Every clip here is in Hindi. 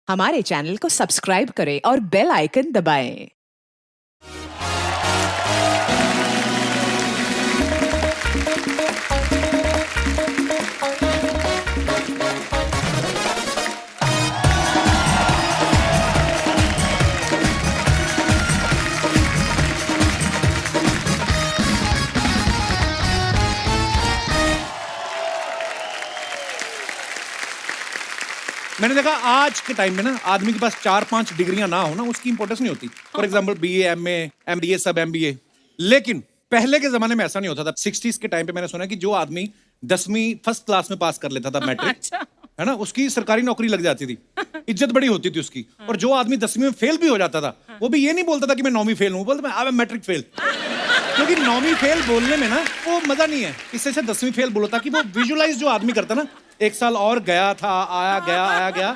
हमारे चैनल को सब्सक्राइब करें और बेल आइकन दबाएं। मैंने देखा आज के टाइम में ना आदमी के पास 4-5 डिग्रियां ना हो ना उसकी इंपॉर्टेंस नहीं होती। For example BA, MA, MBA, सब एमबीए। लेकिन पहले के जमाने में ऐसा नहीं होता था। 60s के टाइम पे मैंने सुना कि जो आदमी 10वीं फर्स्ट क्लास में पास कर लेता था मैट्रिक, अच्छा। है ना, उसकी सरकारी नौकरी लग जाती थी, इज्जत बड़ी होती थी उसकी। और जो आदमी 10वीं में फेल भी हो जाता था वो भी ये नहीं बोलता था कि मैं 9वीं फेल हूँ, बोलता मैं मैट्रिक फेल। क्योंकि 9वीं फेल बोलने में ना वो मजा नहीं है, इससे अच्छा 10वीं फेल बोलो, ताकि वो विजुअलाइज जो आदमी करता ना, एक साल और गया था, आया गया,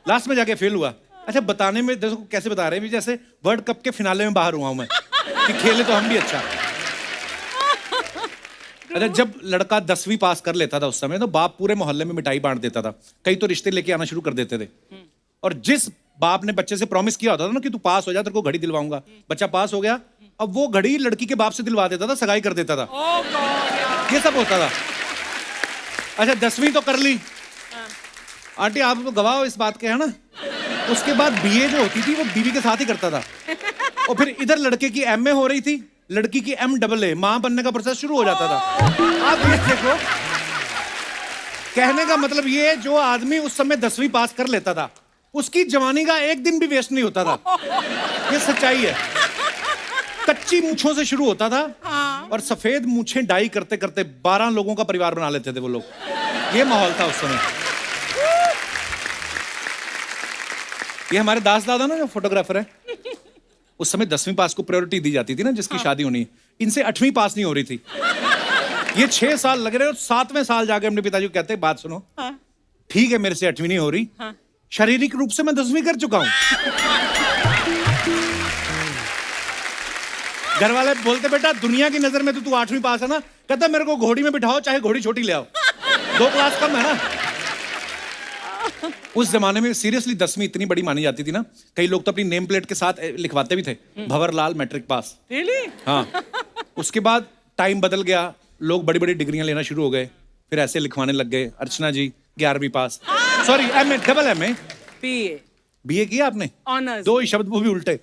लास्ट में जाके फेल हुआ। अच्छा बताने में देखो कैसे बता रहे हैं, जैसे वर्ल्ड कप के फिनाले में बाहर हुआ हूं मैं कि खेले तो हम भी अच्छा। अच्छा जब लड़का 10वीं पास कर लेता था उस समय तो बाप पूरे मोहल्ले में मिठाई बांट देता था, कई तो रिश्ते लेके आना शुरू कर देते थे। और जिस बाप ने बच्चे से प्रॉमिस किया होता था ना कि तू पास हो जा, तेरे को घड़ी दिलवाऊंगा, बच्चा पास हो गया, अब वो घड़ी लड़की के बाप से दिलवा देता था, सगाई कर देता था। ये सब होता था। अच्छा 10वीं तो कर ली, आंटी आप तो गवाह हो इस बात के, है ना। उसके बाद बीए जो होती थी वो बीवी के साथ ही करता था। और फिर इधर लड़के की एमए हो रही थी, लड़की की MAA, मां बनने का प्रोसेस शुरू हो जाता था। आप ये देखो, कहने का मतलब ये, जो आदमी उस समय 10वीं पास कर लेता था उसकी जवानी का एक दिन भी वेस्ट नहीं होता था। ये सच्चाई है। कच्ची मूंछों से शुरू होता था और सफेद मूंछें डाई करते करते 12 लोगों का परिवार बना लेते थे वो लोग। ये माहौल था उस समय। ये हमारे दास दादा ना जो फोटोग्राफर है, उस समय 10वीं पास को प्रायोरिटी दी जाती थी ना, जिसकी शादी होनी। इनसे 8वीं पास नहीं हो रही थी। ये 6 साल लग रहे, 7वें साल जाके अपने पिताजी को कहते, बात सुनो, ठीक है मेरे से 8वीं नहीं हो रही, शारीरिक रूप से मैं 10वीं कर चुका हूं। घर वाले बोलते बेटा दुनिया की नजर में तो तू 8वीं पास है ना, कहता मेरे को घोड़ी में बिठाओ चाहे घोड़ी छोटी ले आओ, 2 क्लास कम है ना। उस जमाने में सीरियसली 10वीं इतनी बड़ी मानी जाती थी ना, कई लोग तो अपनी नेम प्लेट के साथ लिखवाते भी थे, भंवरलाल मैट्रिक पास। हाँ। उसके बाद टाइम बदल गया, लोग बड़ी बड़ी डिग्रियां लेना शुरू हो गए, फिर ऐसे लिखवाने लग गए, अर्चना जी 11वीं pass, sorry MA, double MA, BA किया आपने, ऑनर्स, 2 ही शब्द वो भी उल्टे।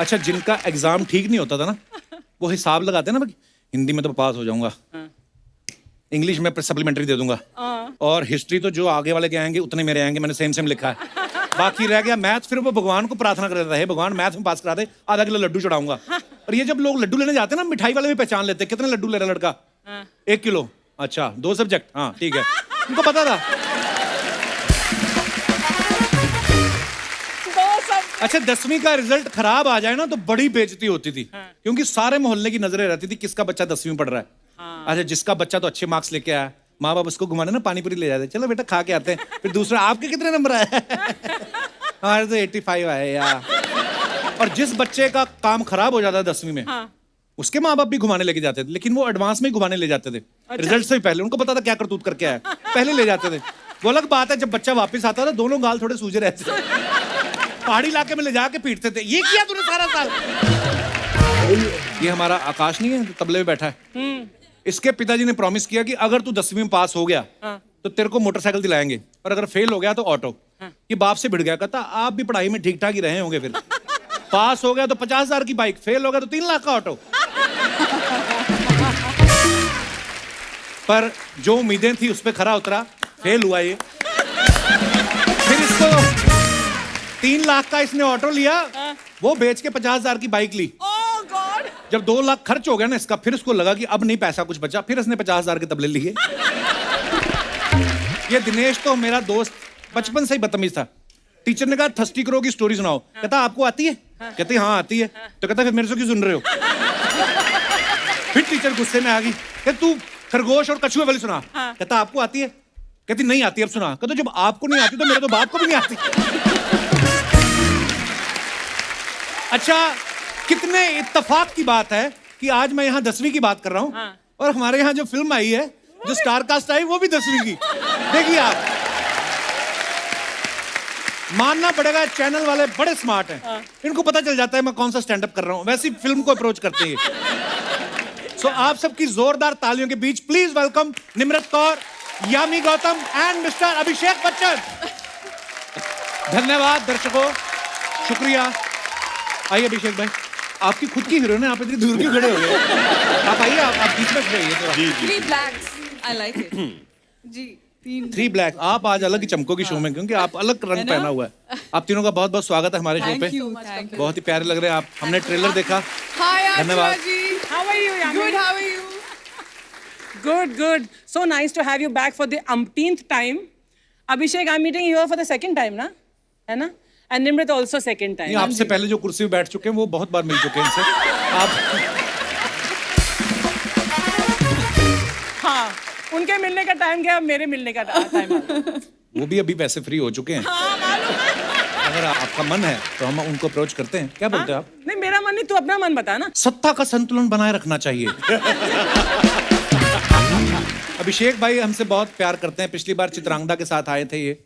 अच्छा जिनका एग्जाम ठीक नहीं होता था ना, वो हिसाब लगाते ना, हिंदी में तो पास हो जाऊंगा, इंग्लिश में सप्लीमेंट्री दे दूंगा, और हिस्ट्री तो जो आगे वाले के आएंगे उतने मेरे आएंगे, मैंने सेम लिखा है, बाकी रह गया मैथ। फिर वो भगवान को प्रार्थना कर देता है, भगवान मैथ में पास करा दे, आधा किलो लड्डू चढ़ाऊंगा। और ये जब लोग लड्डू लेने जाते हैं ना, मिठाई वाले भी पहचान लेते हैं, कितने लड्डू ले रहा लड़का, 1 किलो, अच्छा 2 सब्जेक्ट, हाँ ठीक है, उनको पता था। अच्छा 10वीं का रिजल्ट खराब आ जाए ना तो बड़ी बेइज्जती होती थी, क्योंकि सारे मोहल्ले की नजरें रहती थी किसका बच्चा 10वीं में पढ़ रहा है। अच्छा जिसका बच्चा तो अच्छे मार्क्स लेके आया, माँ बाप उसको घुमाने ना पानी पूरी ले जाते, चलो बेटा खा के आते हैं। फिर दूसरा आपके कितने नंबर आए? हमारे तो 85 आए यार। और जिस बच्चे का काम खराब हो जाता है 10वीं में, उसके माँ बाप भी घुमाने लेके जाते थे, लेकिन वो एडवांस में घुमाने ले जाते थे। रिजल्ट से ही पहले उनको पता था क्या करतूत करके आया, पहले ले जाते थे। वो अलग बात है जब बच्चा वापस आता था, दोनों गाल थोड़े सूजे रहते थे, पहाड़ी इलाके में ले जाके पीटते थे, ये किया तूने सारा साल। ये हमारा आकाश नहीं है तो तबले में बैठा है, इसके पिताजी ने प्रॉमिस किया कि अगर तू 10वीं में पास हो गया तो तेरे को मोटरसाइकिल दिलाएंगे, और अगर फेल हो गया तो ऑटो। ये बाप से भिड़ गया, कहता आप भी पढ़ाई में ठीक ठाक ही रहे होंगे, फिर पास हो गया तो 50,000 की बाइक, फेल हो गया तो 3 लाख का ऑटो। पर जो उम्मीदें थी उस पर खरा उतरा, फेल हुआ ये। फिर इसको 3 लाख का इसने ऑटो लिया, वो बेच के 50,000 की बाइक ली। जब 2 लाख खर्च हो गया ना इसका, फिर उसको लगा कि अब नहीं पैसा कुछ बचा, फिर इसने 50,000 के तबले लिए। ये दिनेश तो मेरा दोस्त बचपन से ही बदतमीज था। टीचर ने कहा थर्स्टी क्रो की स्टोरी सुनाओ, कहता आपको आती है? कहते हाँ आती है। तो कहता फिर मेरे से क्यों सुन रहे हो? फिर टीचर गुस्से में आ गई, कहते तू खरगोश और कछुए वाली सुना। कहता आपको आती है? कहती नहीं आती, अब सुना। कहता जब आपको नहीं आती तो मेरे तो बाप को भी नहीं आती। अच्छा कितने इत्तेफाक की बात है कि आज मैं यहाँ 10वीं की बात कर रहा हूँ, और हमारे यहाँ जो फिल्म आई है, जो स्टार कास्ट आई, वो भी 10वीं की। देखिए आप, मानना पड़ेगा चैनल वाले बड़े स्मार्ट हैं। इनको पता चल जाता है मैं कौन सा स्टैंड अप कर रहा हूँ, वैसी फिल्म को अप्रोच करते हैं। सो आप सबकी जोरदार तालियों के बीच please welcome Nimrat Kaur, Yami Gautam and mister Abhishek Bachchan. धन्यवाद दर्शकों, शुक्रिया। आइए अभिषेक भाई, आपकी खुद की हीरोइन है, आप इतनी दूर क्यों खड़े हो गए? आप आइए, आप बीच में खड़े होइए। जी जी Three blacks. I like it. जी 3 ब्लैक, आप आज अलग ही चमकोगी शो में, क्योंकि आप अलग रंग पहना हुआ है। आप तीनों का बहुत बहुत स्वागत है हमारे शो पे। Thank you. Thank you. बहुत ही प्यारे लग रहे हैं आप। हमने ट्रेलर देखा। Hi, धन्यवाद। Aashra ji. How are you, Yami? Good. How are you? Good, good. So nice to have you back for the umpteenth time. Abhishek, I'm meeting you here for the second time, ना? है ना? And Nimrit also second time. नहीं, आपसे पहले जो कुर्सी पे बैठ चुके हैं वो बहुत बार मिल चुके हैं इनसे। आप हाँ, उनके मिलने का टाइम गया, अब मेरे मिलने का टाइम आ गया। वो भी अभी पैसे फ्री हो चुके हैं। हाँ, मालूम है। अगर आपका मन है तो हम उनको अप्रोच करते हैं। क्या बोलते हैं आप? नहीं, मेरा मन नहीं, तू अपना मन बता ना। सत्ता का संतुलन बनाए रखना चाहिए। अभिषेक भाई हमसे बहुत प्यार करते हैं, पिछली बार चित्रांगदा के साथ आए थे ये।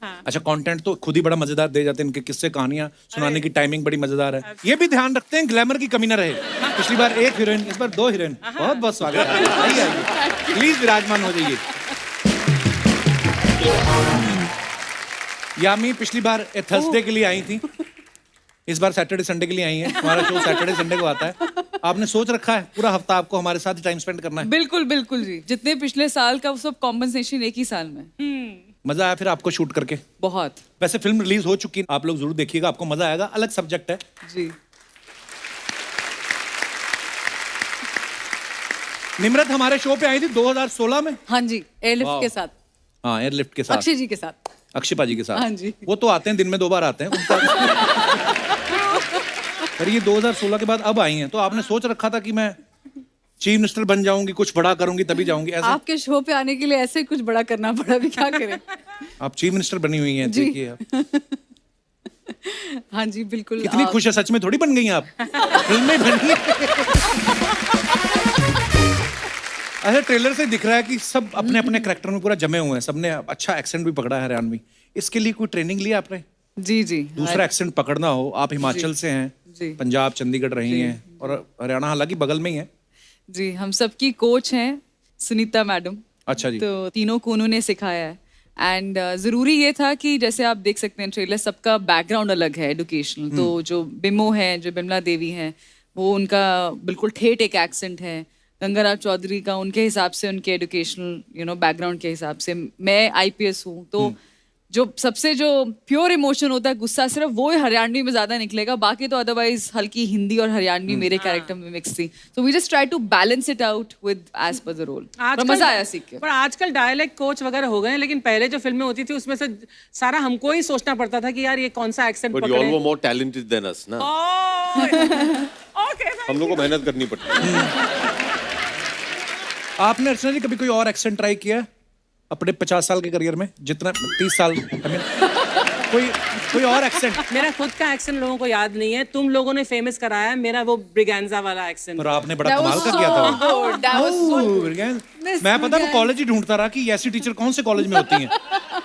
हाँ। अच्छा, कंटेंट तो खुद ही बड़ा मजेदार दे जाते हैं, इनके किस्से कहानियां सुनाने की टाइमिंग बड़ी मजेदार है। ये भी ध्यान रखते हैं ग्लैमर की कमी ना रहे। पिछली बार 1 हीरोइन, इस बार 2 हीरोइन। बहुत बहुत स्वागत है। आइए आइए, प्लीज विराजमान हो जाइए। यामी पिछली बार थर्सडे के लिए आई थी, इस बार सैटरडे संडे के लिए आई है। हमारा शो सैटरडे संडे को आता है। आपने सोच रखा है पूरा हफ्ता आपको हमारे साथ टाइम स्पेंड करना है? बिल्कुल बिल्कुल जी, जितने पिछले साल का वो सब कॉम्पनसेशन एक ही साल में। मजा आया फिर आपको शूट करके? बहुत वैसे फिल्म रिलीज हो चुकी है, आप लोग जरूर देखिएगा, आपको मजा आएगा। अलग सब्जेक्ट है। जी। निम्रत हमारे शो पे आई थी 2016 में। हाँ जी, एयरलिफ्ट वाह। के साथ, हाँ, एयरलिफ्ट के साथ, अक्षय जी के साथ। अक्षय पाजी के साथ। हाँ जी। वो तो आते हैं दिन में 2 बार आते हैं उनका। पर ये 2016 के बाद अब आई हैं, तो आपने सोच रखा था कि मैं चीफ मिनिस्टर बन जाऊंगी, कुछ बड़ा करूंगी तभी जाऊंगी, ऐसा? आपके शो पे आने के लिए ऐसे कुछ बड़ा करना पड़ा, भी क्या करें। आप चीफ मिनिस्टर बनी हुई हैं, जी। देखिए आप। हाँ जी बिल्कुल। कितनी खुश है, सच में थोड़ी बन गई हैं आप, फिल्म में बनी है। अच्छा, ट्रेलर से दिख रहा है कि सब अपने अपने कैरेक्टर में पूरा जमे हुए हैं, सबने अच्छा एक्सेंट भी पकड़ा है हरियाणवी। इसके लिए कोई ट्रेनिंग ली आपने? जी जी। दूसरा एक्सेंट पकड़ना हो, आप हिमाचल से हैं, जी। पंजाब चंडीगढ़ रही हैं, और हरियाणा हालांकि बगल में ही है। जी, हम सबकी कोच हैं सुनीता मैडम। अच्छा जी। तो तीनों को उन्होंने सिखाया है। एंड ज़रूरी ये था कि जैसे आप देख सकते हैं ट्रेलर, सबका बैकग्राउंड अलग है एजुकेशनल। तो जो बिमो है, जो बिमला देवी हैं, वो उनका बिल्कुल ठेठ एक एक्सेंट है। गंगाराव चौधरी का उनके हिसाब से, उनके एजुकेशनल बैकग्राउंड के हिसाब से। मैं IPS हूँ, तो जो सबसे जो प्योर इमोशन होता है, गुस्सा, सिर्फ वो हरियाणवी में ज्यादा निकलेगा। बाकी तो अदरवाइज हल्की हिंदी और हरियाणवी मेरे कैरेक्टर में मिक्स थी। So we just try to balance it out with as per the role. मजा आया सीख के। पर आजकल डायलेक्ट कोच वगैरह हो गए हैं, लेकिन पहले जो फिल्में होती थी उसमें से सारा हमको ही सोचना पड़ता था कि यार ये कौन सा accent But you all were more talented than us, ना? ओके, हम लोग को मेहनत करनी पड़ती है। आपने अर्चना जी कभी कोई और एक्सेंट ट्राई किया है अपने 50 साल के करियर में, जितना 30 साल? कोई और एक्सेंट? मेरा खुद का एक्सेंट लोगों को याद नहीं है। तुम लोगों ने फेमस कराया मेरा वो ब्रिगेंजा वाला एक्सेंट। और आपने बड़ा कमाल का किया था। Miss मैं पता वो कॉलेज ही ढूंढता रहा कि ऐसी टीचर कौन से कॉलेज में होती हैं।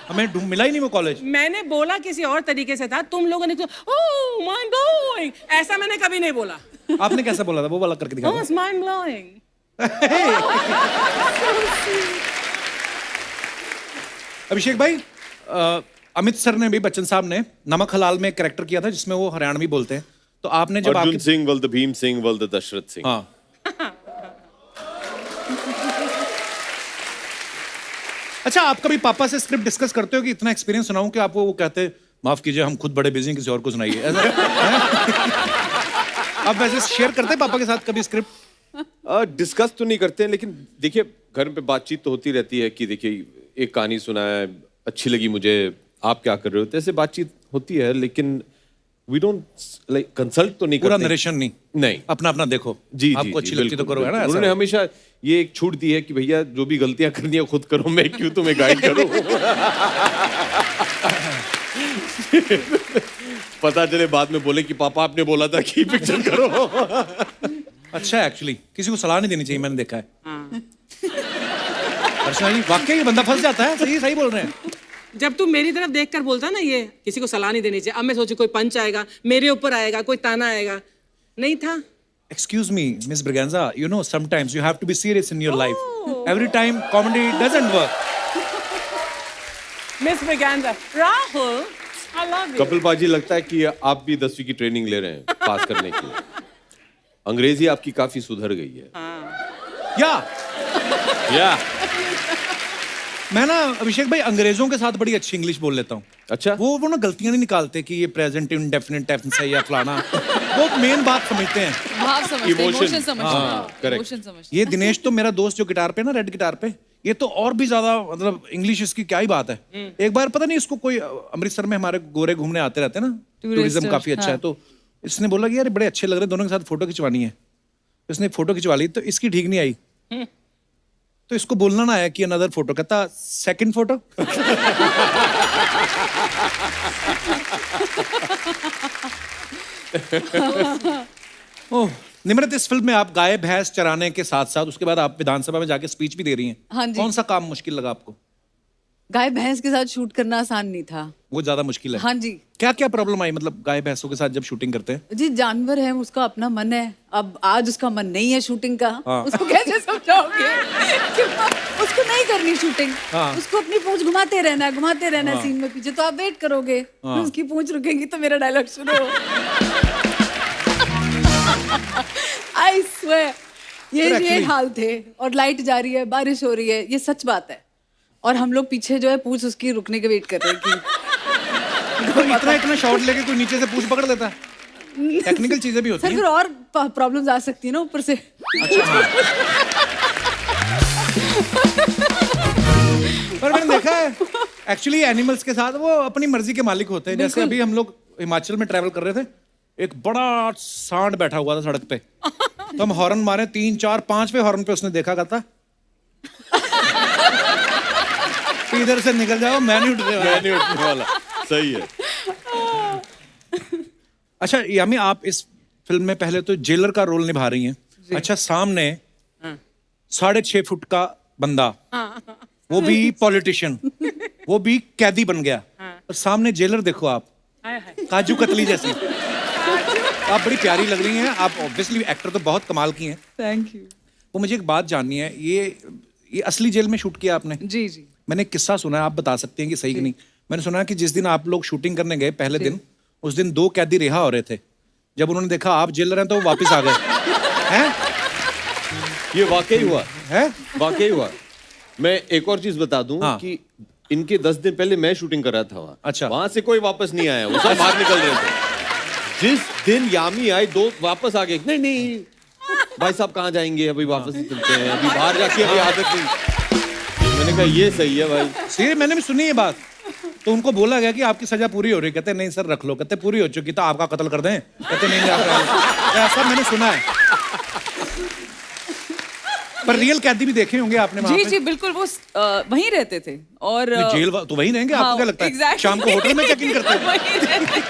हमें मिला ही नहीं वो कॉलेज। मैंने बोला किसी और तरीके से था, तुम लोगों ने ओह माइंड ब्लोइंग, ऐसा मैंने कभी नहीं बोला। आपने कैसा बोला था? वो वाला करके दिखा। ओह माइंड ब्लोइंग। अभिषेक भाई, अमित सर ने भी, बच्चन साहब ने नमक हलाल में एक कैरेक्टर किया था जिसमें वो हरियाणवी बोलते हैं, तो आपने जब अर्जुन सिंह वल्द भीम सिंह वल्द दशरथ सिंह। हाँ। अच्छा, आप कभी पापा से स्क्रिप्ट डिस्कस करते हो कि इतना एक्सपीरियंस सुनाऊं कि आपको वो कहते माफ कीजिए हम खुद बड़े बिजी हैं, किसी और को सुनाइए, ऐसा? आप वैसे शेयर करते हैं पापा के साथ कभी स्क्रिप्ट? डिस्कस तो नहीं करते हैं, लेकिन देखिए घर पे बातचीत तो होती रहती है कि देखिए एक कहानी सुनाया, अच्छी लगी मुझे, आप क्या कर रहे हो, तो ऐसे बातचीत होती है, लेकिन वी डोंट लाइक कंसल्ट तो नहीं पूरा करते। नरेशन नहीं? नहीं, अपना अपना देखो। जी आपको अच्छी लगती तो बिल्कुल, करो, है ना? ऐसा? उन्होंने हमेशा ये एक छूट दी है कि भैया जो भी गलतियां करनी है खुद करो, मैं क्यों तुम्हें गाइड करूं। पता चले बाद में बोले कि पापा आपने बोला था कि पिक्चर करो। अच्छा, एक्चुअली किसी को सलाह नहीं देनी चाहिए, मैंने देखा है। अर्चना जी, वाकई ये बंदा फंस जाता है, सही सही बोल रहे हैं। जब तू मेरी तरफ देखकर बोलता ना ये किसी को सलाह नहीं देनी चाहिए, अब मैं सोचू कोई पंच आएगा, मेरे ऊपर आएगा, कोई ताना आएगा, नहीं था। Excuse me, Miss Braganza, you know, sometimes you have to be serious in your life. Every time comedy doesn't work. Miss Braganza, Rahul, I love you. Kapil पाजी, लगता है कि आप भी 10वीं की ट्रेनिंग ले रहे हैं पास करने की। अंग्रेजी आपकी काफी सुधर गई है। या मैं ना अभिषेक भाई अंग्रेजों के साथ बड़ी अच्छी इंग्लिश बोल लेता हूँ। अच्छा। वो ना गलतियां नहीं निकालते कि ये प्रेजेंट इंडेफिनिट टेंस है या फलाना। वो मेन बात समझते हैं। भाव समझते हैं, Emotion. इमोशन समझते हाँ, हैं, correct. इमोशन समझते हैं। ये दिनेश तो मेरा दोस्त जो गिटार पे ना, रेड गिटार पे, ये तो और भी ज्यादा मतलब इंग्लिश इसकी क्या ही बात है। एक बार पता नहीं इसको कोई अमृतसर में हमारे गोरे घूमने आते रहते हैं ना, टूरिज्म काफी अच्छा है, तो इसने बोला कि यार बड़े अच्छे लग रहे, दोनों के साथ फोटो खिंचवानी है। तो इसने फोटो खिंचवा ली, तो इसकी ठीक नहीं आई, तो इसको बोलना ना आया कि अनदर फोटो, कहता सेकंड फोटो। ओह निम्रत, इस फिल्म में आप गाय भैंस चराने के साथ साथ उसके बाद आप विधानसभा में जाके स्पीच भी दे रही हैं। हाँ जी। कौन सा काम मुश्किल लगा आपको? गाय भैंस के साथ शूट करना आसान नहीं था। वो ज्यादा मुश्किल है। हाँ जी। क्या क्या प्रॉब्लम आई, मतलब गाय भैंसों के साथ जब शूटिंग करते हैं? जी, जानवर है, उसका अपना मन है। अब आज उसका मन नहीं है शूटिंग का, हाँ। उसको कैसे समझाओगे कि उसको नहीं करनी शूटिंग। हाँ। उसको अपनी पूंछ घुमाते रहना है सीन में पीछे, तो आप वेट करोगे। उसकी पूंछ रुकेगी तो मेरा डायलॉग सुनो। आई स्वेयर, ये हाल थे। और लाइट जा रही है, बारिश हो रही है, ये सच बात है। और हम लोग पीछे जो है पूंछ उसकी रुकने के वेट कर रहे हैं कि तो इतना शॉट लेके कोई नीचे से पूंछ पकड़ लेता है। टेक्निकल चीजें भी होती सर हैं। फिर और प्रॉब्लम्स आ सकती है ना ऊपर से। अच्छा हाँ। पर मैंने देखा है एक्चुअली एनिमल्स के साथ वो अपनी मर्जी के मालिक होते हैं। जैसे अभी हम लोग हिमाचल में ट्रैवल कर रहे थे, एक बड़ा सांड बैठा हुआ था सड़क पे, तो हम हॉर्न मारे 3 4 5वें हॉर्न पे उसने देखा, कहता इधर से निकल जाओ, मैं नहीं उठने वाला। सही है। अच्छा यामी, आप इस फिल्म में पहले तो जेलर का रोल निभा रही हैं। अच्छा, सामने 6.5 फुट का बंदा, वो भी पॉलिटिशियन, वो भी कैदी बन गया, और सामने जेलर देखो आप, काजू कतली जैसी। आप बड़ी प्यारी लग रही हैं। आप ऑब्वियसली एक्टर तो बहुत कमाल की हैं। Thank you. वो मुझे एक बात जाननी है, ये असली जेल में शूट किया आपने? जी जी। मैंने एक किस्सा सुना है, आप बता सकते हैं कि सही कि नहीं। मैंने सुना है कि जिस दिन आप लोग शूटिंग करने गए पहले दिन, उस दिन 2 कैदी रिहा हो रहे थे। जब उन्होंने देखा आप जेलर हैं तो वो वापस आ गए। हैं? ये वाकई हुआ है? वाकई हुआ। मैं एक और चीज बता दूं हाँ। कि इनके 10 दिन पहले मैं शूटिंग कर रहा था वहां। अच्छा। वहां से कोई वापस नहीं आया, वो सब बाहर निकल रहे थे। जिस दिन यामी आई, 2 वापस आ गए। नहीं भाई साहब कहाँ जाएंगे, अभी वापस चलते हैं, अभी बाहर जाके अभी आदत नहीं। मैंने कहा ये सही है भाई। सीरियस, मैंने भी सुनी ये बात। तो उनको बोला गया कि आपकी सजा पूरी हो रही है, कहते नहीं सर रख लो, कहते पूरी हो चुकी तो आपका कत्ल कर दें, कहते नहीं ऐसा मैंने सुना है। पर रियल कैदी भी देखे होंगे आपने वहां जी पे? जी बिल्कुल, वो वहीं रहते थे। और जेल तो वही रहेंगे। आपको क्या लगता है exactly. शाम को होटल में चेक इन करते हैं? वहीं रहते थे।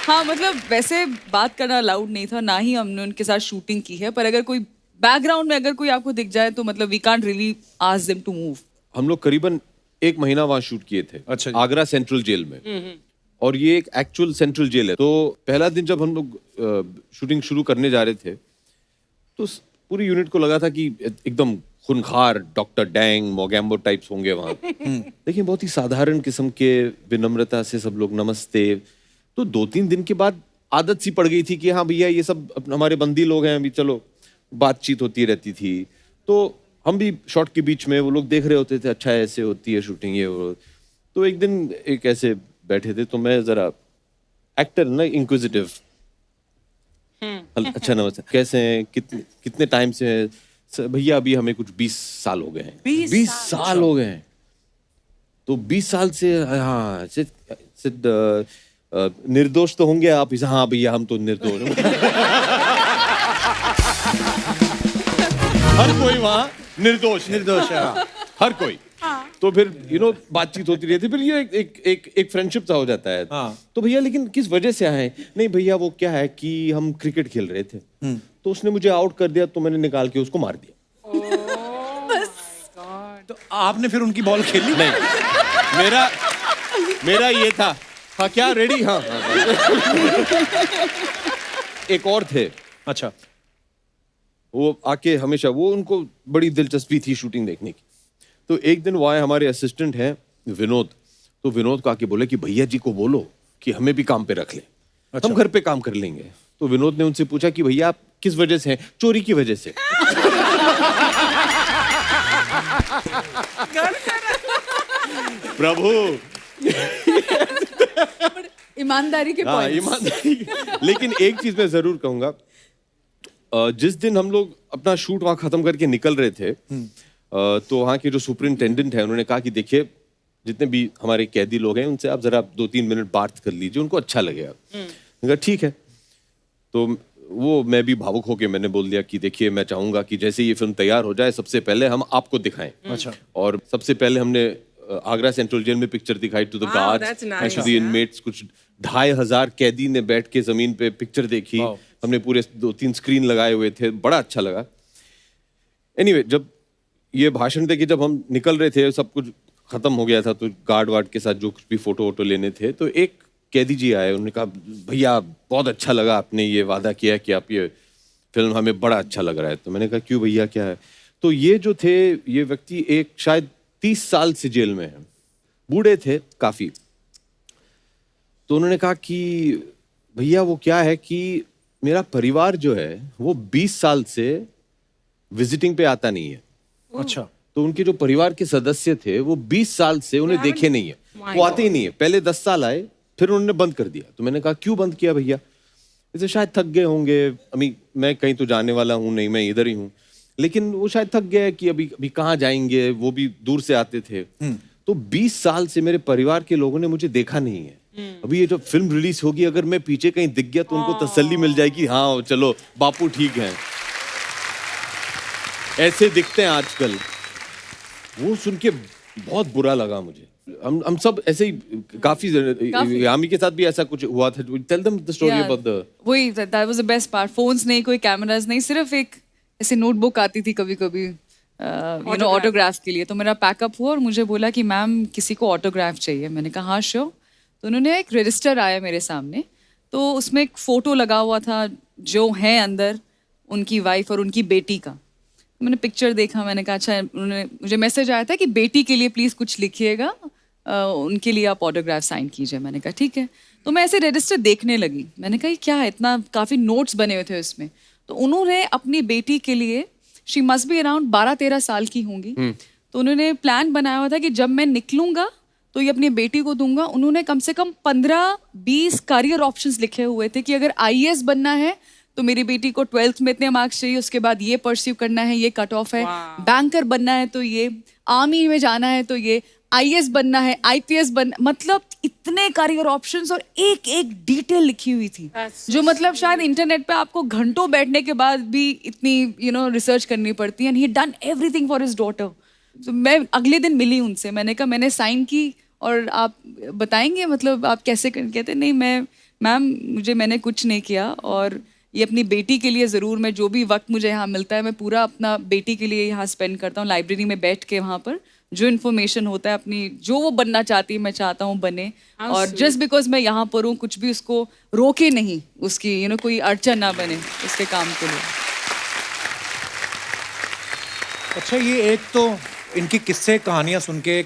हाँ, मतलब वैसे बात करना अलाउड नहीं था, ना ही हमने उनके साथ शूटिंग की है। पर अगर कोई बैकग्राउंड में अगर कोई आपको दिख जाए तो मतलब we can't really ask them to move. हम लोग करीबन 1 महीना वहां शूट किए थे। अच्छा जी। आगरा सेंट्रल जेल में। और ये एक एक्चुअल सेंट्रल जेल है। तो पहला दिन जब हम लोग शूटिंग शुरू करने जा रहे थे, तो पूरी यूनिट को लगा था कि एकदम खूनखार डॉक्टर डैंग मोगैम्बो टाइप्स होंगे वहां। लेकिन बहुत ही साधारण किस्म के, विनम्रता से सब लोग नमस्ते। तो 2-3 दिन के बाद आदत सी पड़ गई थी कि हाँ भैया ये सब हमारे बंदी लोग हैं, अभी चलो बातचीत होती रहती थी। तो हम भी शॉट के बीच में वो लोग देख रहे होते थे, अच्छा ऐसे होती है शूटिंग ये वो। तो एक दिन एक ऐसे बैठे थे, तो मैं जरा एक्टर ना इंक्विजिटिव, अच्छा नमस्ते, कैसे हैं, कितने टाइम से हैं? भैया अभी हमें कुछ 20 साल हो गए हैं। 20 साल हो गए हैं। तो 20 साल से हाँ निर्दोष तो होंगे आप? हाँ भैया हम तो निर्दोष हैं। हर कोई वहां निर्दोष है। हाँ, हर कोई। तो फिर बातचीत होती रहती, फिर ये एक फ्रेंडशिप सा हो जाता है। हाँ। तो भैया लेकिन किस वजह से आए? नहीं भैया वो क्या है कि हम क्रिकेट खेल रहे थे, तो उसने मुझे आउट कर दिया, तो मैंने निकाल के उसको मार दिया। तो आपने फिर उनकी बॉल खेली? नहीं मेरा ये था। हाँ क्या रेडी? हाँ, एक और थे, अच्छा, वो आके हमेशा, वो उनको बड़ी दिलचस्पी थी शूटिंग देखने की। तो एक दिन वो आए, हमारे असिस्टेंट हैं विनोद, तो विनोद को आके बोले कि भैया जी को बोलो कि हमें भी काम पे रख ले, हम घर पे काम कर लेंगे। तो विनोद ने उनसे पूछा कि भैया आप किस वजह से हैं? चोरी की वजह से। प्रभु, ईमानदारी के हाँ पॉइंट्स। ईमानदारी। लेकिन एक चीज मैं जरूर कहूंगा, जिस दिन हम लोग अपना शूट वहां खत्म करके निकल रहे थे, तो वहाँ के जो सुपरिंटेंडेंट है उन्होंने कहा कि देखिए जितने भी हमारे कैदी लोग हैं उनसे आप जरा 2-3 मिनट बात कर लीजिए, उनको अच्छा लगेगा। मैंने कहा ठीक है। तो वो मैं भी भावुक होके मैंने बोल दिया कि देखिए मैं चाहूंगा कि जैसे ये फिल्म तैयार हो जाए सबसे पहले हम आपको दिखाएं। अच्छा। और सबसे पहले हमने आगरा सेंट्रल जेल में पिक्चर दिखाई to the Wow, guards that's nice, and to the yeah. Inmates. कुछ 2500 कैदी ने बैठ के जमीन पे पिक्चर देखी। Wow. हमने पूरे 2-3 स्क्रीन लगाए हुए थे, बड़ा अच्छा लगा। एनीवे, जब ये भाषण दे के जब हम निकल रहे थे, सब कुछ खत्म हो गया था, तो गार्ड वार्ड के साथ जो कुछ भी फोटो वोटो लेने थे, तो एक कैदी जी आए, उन्होंने कहा भैया बहुत अच्छा लगा, आपने ये वादा किया कि आप ये फिल्म, हमें बड़ा अच्छा लग रहा है। तो मैंने कहा क्यों भैया, क्या है? तो ये जो थे, ये व्यक्ति एक शायद 30 साल से जेल में है, बूढ़े थे काफी। तो उन्होंने कहा कि भैया वो क्या है कि मेरा परिवार जो है वो 20 साल से विजिटिंग पे आता नहीं है। अच्छा, तो उनके जो परिवार के सदस्य थे वो 20 साल से उन्हें देखे नहीं है, वो आते ही नहीं है। पहले 10 साल आए, फिर उन्होंने बंद कर दिया। तो मैंने कहा क्यों बंद किया भैया? जैसे शायद थक गए होंगे, अभी मैं कहीं तो जाने वाला हूँ नहीं, मैं इधर ही हूँ, लेकिन वो शायद थक गए कि अभी कहाँ जाएंगे, वो भी दूर से आते थे। तो 20 साल से मेरे परिवार के लोगों ने मुझे देखा नहीं है। अभी ये जो फिल्म रिलीज होगी, अगर मैं पीछे कहीं दिख गया तो उनको तसल्ली मिल जाएगी, हाँ चलो बापू ठीक है। ऐसे दिखते हैं आजकल। वो सुन के बहुत बुरा लगा मुझे। हम सब ऐसे ही काफी यामी के साथ भी ऐसा कुछ हुआ था। Tell them the story about the, वही that was the best part. Phones नहीं, कोई कैमरास नहीं, सिर्फ एक ऐसे नोटबुक आती थी कभी कभी यू नो ऑटोग्राफ के लिए। तो मेरा पैकअप हुआ और मुझे बोला कि मैम किसी को ऑटोग्राफ चाहिए। मैंने कहा हाँ श्योर। तो उन्होंने एक रजिस्टर आया मेरे सामने, तो उसमें एक फोटो लगा हुआ था जो है अंदर उनकी वाइफ और उनकी बेटी का। मैंने पिक्चर देखा, मैंने कहा अच्छा। उन्होंने मुझे मैसेज आया था कि बेटी के लिए प्लीज़ कुछ लिखिएगा, उनके लिए आप ऑटोग्राफ साइन कीजिए। मैंने कहा ठीक है। तो मैं ऐसे रजिस्टर देखने लगी, मैंने कहा ये क्या है, इतना काफ़ी नोट्स बने हुए थे उसमें। तो उन्होंने अपनी बेटी के लिए, शी मस्ट बी अराउंड 12-13 साल की होंगी, तो उन्होंने प्लान बनाया हुआ था कि जब मैं निकलूंगा तो ये अपनी बेटी को दूंगा। उन्होंने कम से कम 15-20 करियर ऑप्शंस लिखे हुए थे कि अगर IAS बनना है तो मेरी बेटी को 12th में इतने मार्क्स चाहिए, उसके बाद ये परस्यू करना है, ये कट ऑफ है, बैंकर बनना है तो ये, आर्मी में जाना है तो ये, IAS बनना है, IPS बनना, मतलब इतने करियर ऑप्शंस और एक एक डिटेल लिखी हुई थी, जो मतलब शायद इंटरनेट पे आपको घंटों बैठने के बाद भी इतनी यू नो रिसर्च करनी पड़ती है। And he done everything for his daughter. तो मैं अगले दिन मिली उनसे, मैंने कहा मैंने साइन की और आप बताएंगे मतलब आप कैसे कहते नहीं मैम मैंने कुछ नहीं किया, और ये अपनी बेटी के लिए ज़रूर, मैं जो भी वक्त मुझे यहाँ मिलता है मैं पूरा अपना बेटी के लिए यहाँ स्पेंड करता हूँ, लाइब्रेरी में बैठ के वहाँ पर जो इन्फॉर्मेशन होता है अपनी, जो वो बनना चाहती है मैं चाहता हूँ बने। और जस्ट बिकॉज मैं यहाँ पर हूँ कुछ भी उसको रोके नहीं, उसकी यू नो कोई अड़चन ना बने उसके काम के लिए। अच्छा, ये एक तो इनकी किस्से कहानियां सुन के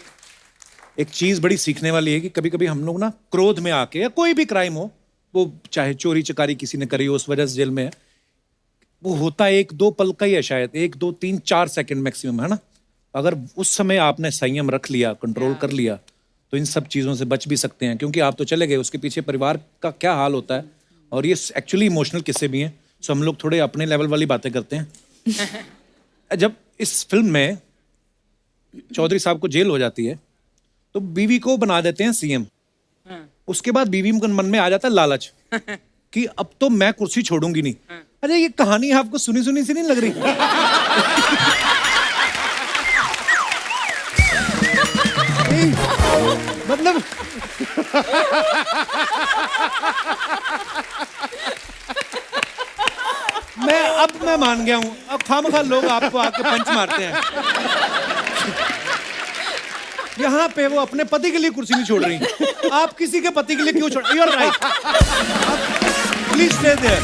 एक चीज बड़ी सीखने वाली है कि कभी कभी हम लोग ना क्रोध में आके, या कोई भी क्राइम हो, वो चाहे चोरी चकारी किसी ने करी हो उस वजह से जेल में है, वो होता 1-2 पल का ही है, शायद 1-2-3-4 सेकंड मैक्सिमम, है ना। अगर उस समय आपने संयम रख लिया, कंट्रोल कर लिया, तो इन सब चीज़ों से बच भी सकते हैं, क्योंकि आप तो चले गए, उसके पीछे परिवार का क्या हाल होता है। और ये एक्चुअली इमोशनल किस्से भी हैं। सो हम लोग थोड़े अपने लेवल वाली बातें करते हैं। जब इस फिल्म में चौधरी साहब को जेल हो जाती है तो बीवी को बना देते हैं CM। उसके बाद बीवी के मन में आ जाता है लालच कि अब तो मैं कुर्सी छोड़ूंगी नहीं। अरे ये कहानी आपको सुनी सुनी सी नहीं लग रही? मतलब मैं मान गया हूं, अब खामखा लोग आपको आके पंच मारते हैं। यहाँ पे वो अपने पति के लिए कुर्सी नहीं छोड़ रही, आप किसी के पति के लिए क्यों छोड़? You're right. Please stay there.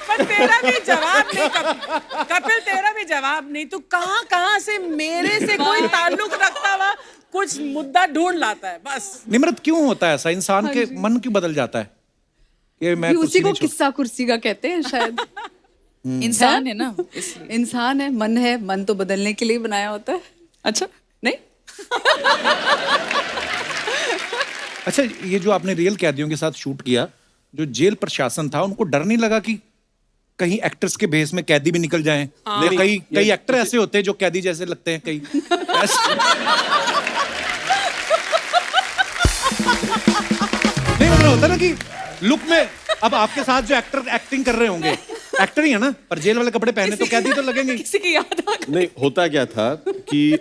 पर तेरा भी जवाब नहीं कपिल, तेरा भी जवाब नहीं। तू कहाँ से मेरे से कोई ताल्लुक रखता हुआ कुछ मुद्दा ढूंढ लाता है बस। निम्रत, क्यों होता है ऐसा? इंसान के मन क्यों बदल जाता है कि मैं ये कुर्सी उसी को नहीं छोड़- किस्सा कुर्सी का कहते हैं शायद। इंसान है ना इसलिए। इंसान है, मन है, मन तो बदलने के लिए बनाया होता है। अच्छा नहीं, अच्छा, ये जो आपने रियल कैदियों के साथ शूट किया, जो जेल प्रशासन था, उनको डर नहीं लगा कि कहीं एक्टर्स के भेस में कैदी भी निकल जाएं? कई एक्टर ऐसे होते हैं जो कैदी जैसे लगते हैं, कई नहीं, मतलब होता ना कि लुक में। अब आपके साथ जो एक्टर एक्टिंग कर रहे होंगे, एक्टर ही है ना, पर जेल वाले कपड़े पहने तो कैदी तो लगेंगे। किसी की याद आ गई। नहीं, होता क्या था कि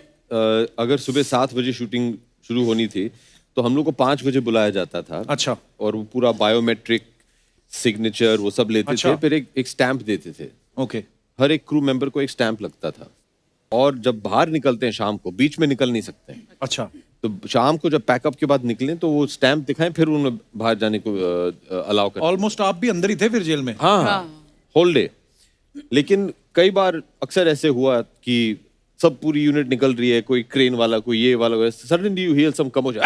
अगर सुबह 7 बजे शूटिंग शुरू होनी थी तो हम लोग को 5 बजे बुलाया जाता था। अच्छा। और वो पूरा बायोमेट्रिक सिग्नेचर वो सब लेते अच्छा। थे, फिर एक स्टैंप देते थे। ओके। हर एक क्रू मेंबर को एक स्टैंप लगता था। और जब बाहर निकलते हैं शाम को, बीच में निकल नहीं सकते हैं, अच्छा। तो शाम को जब पैकअप के बाद निकलें तो वो स्टैंप दिखाएं, फिर उन्हें बाहर जाने को अलाउ करें। ऑलमोस्ट आप भी अंदर ही थे फिर जेल में? हाँ, होल डे। लेकिन कई बार अक्सर ऐसे हुआ कि सब पूरी यूनिट निकल रही है, कोई क्रेन वाला, कोई ये वाला, suddenly you hear some commotion.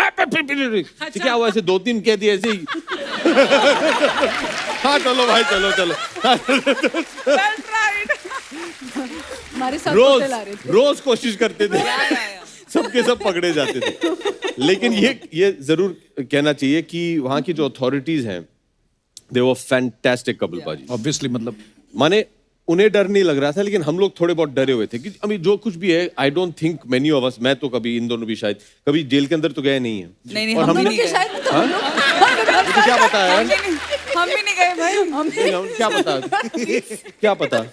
क्या हुआ? ऐसे 2-3 कह दिए ऐसे ही। हाँ चलो भाई, चलो चलो। Well tried. हमारे साथ रोज होटल आ रहे थे। रोज कोशिश करते थे, सबके सब पकड़े जाते थे। लेकिन ये जरूर कहना चाहिए कि वहाँ की जो अथॉरिटीज हैं, दे वर फैंटास्टिक कपिल पाजी। ऑब्वियसली, मतलब माने उन्हें डर नहीं लग रहा था, लेकिन हम लोग थोड़े बहुत डरे हुए थे कि अभी जो कुछ भी है, I don't think many of us, मैं तो कभी, इन दोनों भी शायद कभी जेल के अंदर तो गए नहीं है। नहीं, और हम हमने- नहीं गए। शायद मुझे क्या पता है, हम भी नहीं गए भाई। नहीं, हम क्या पता, क्या पता।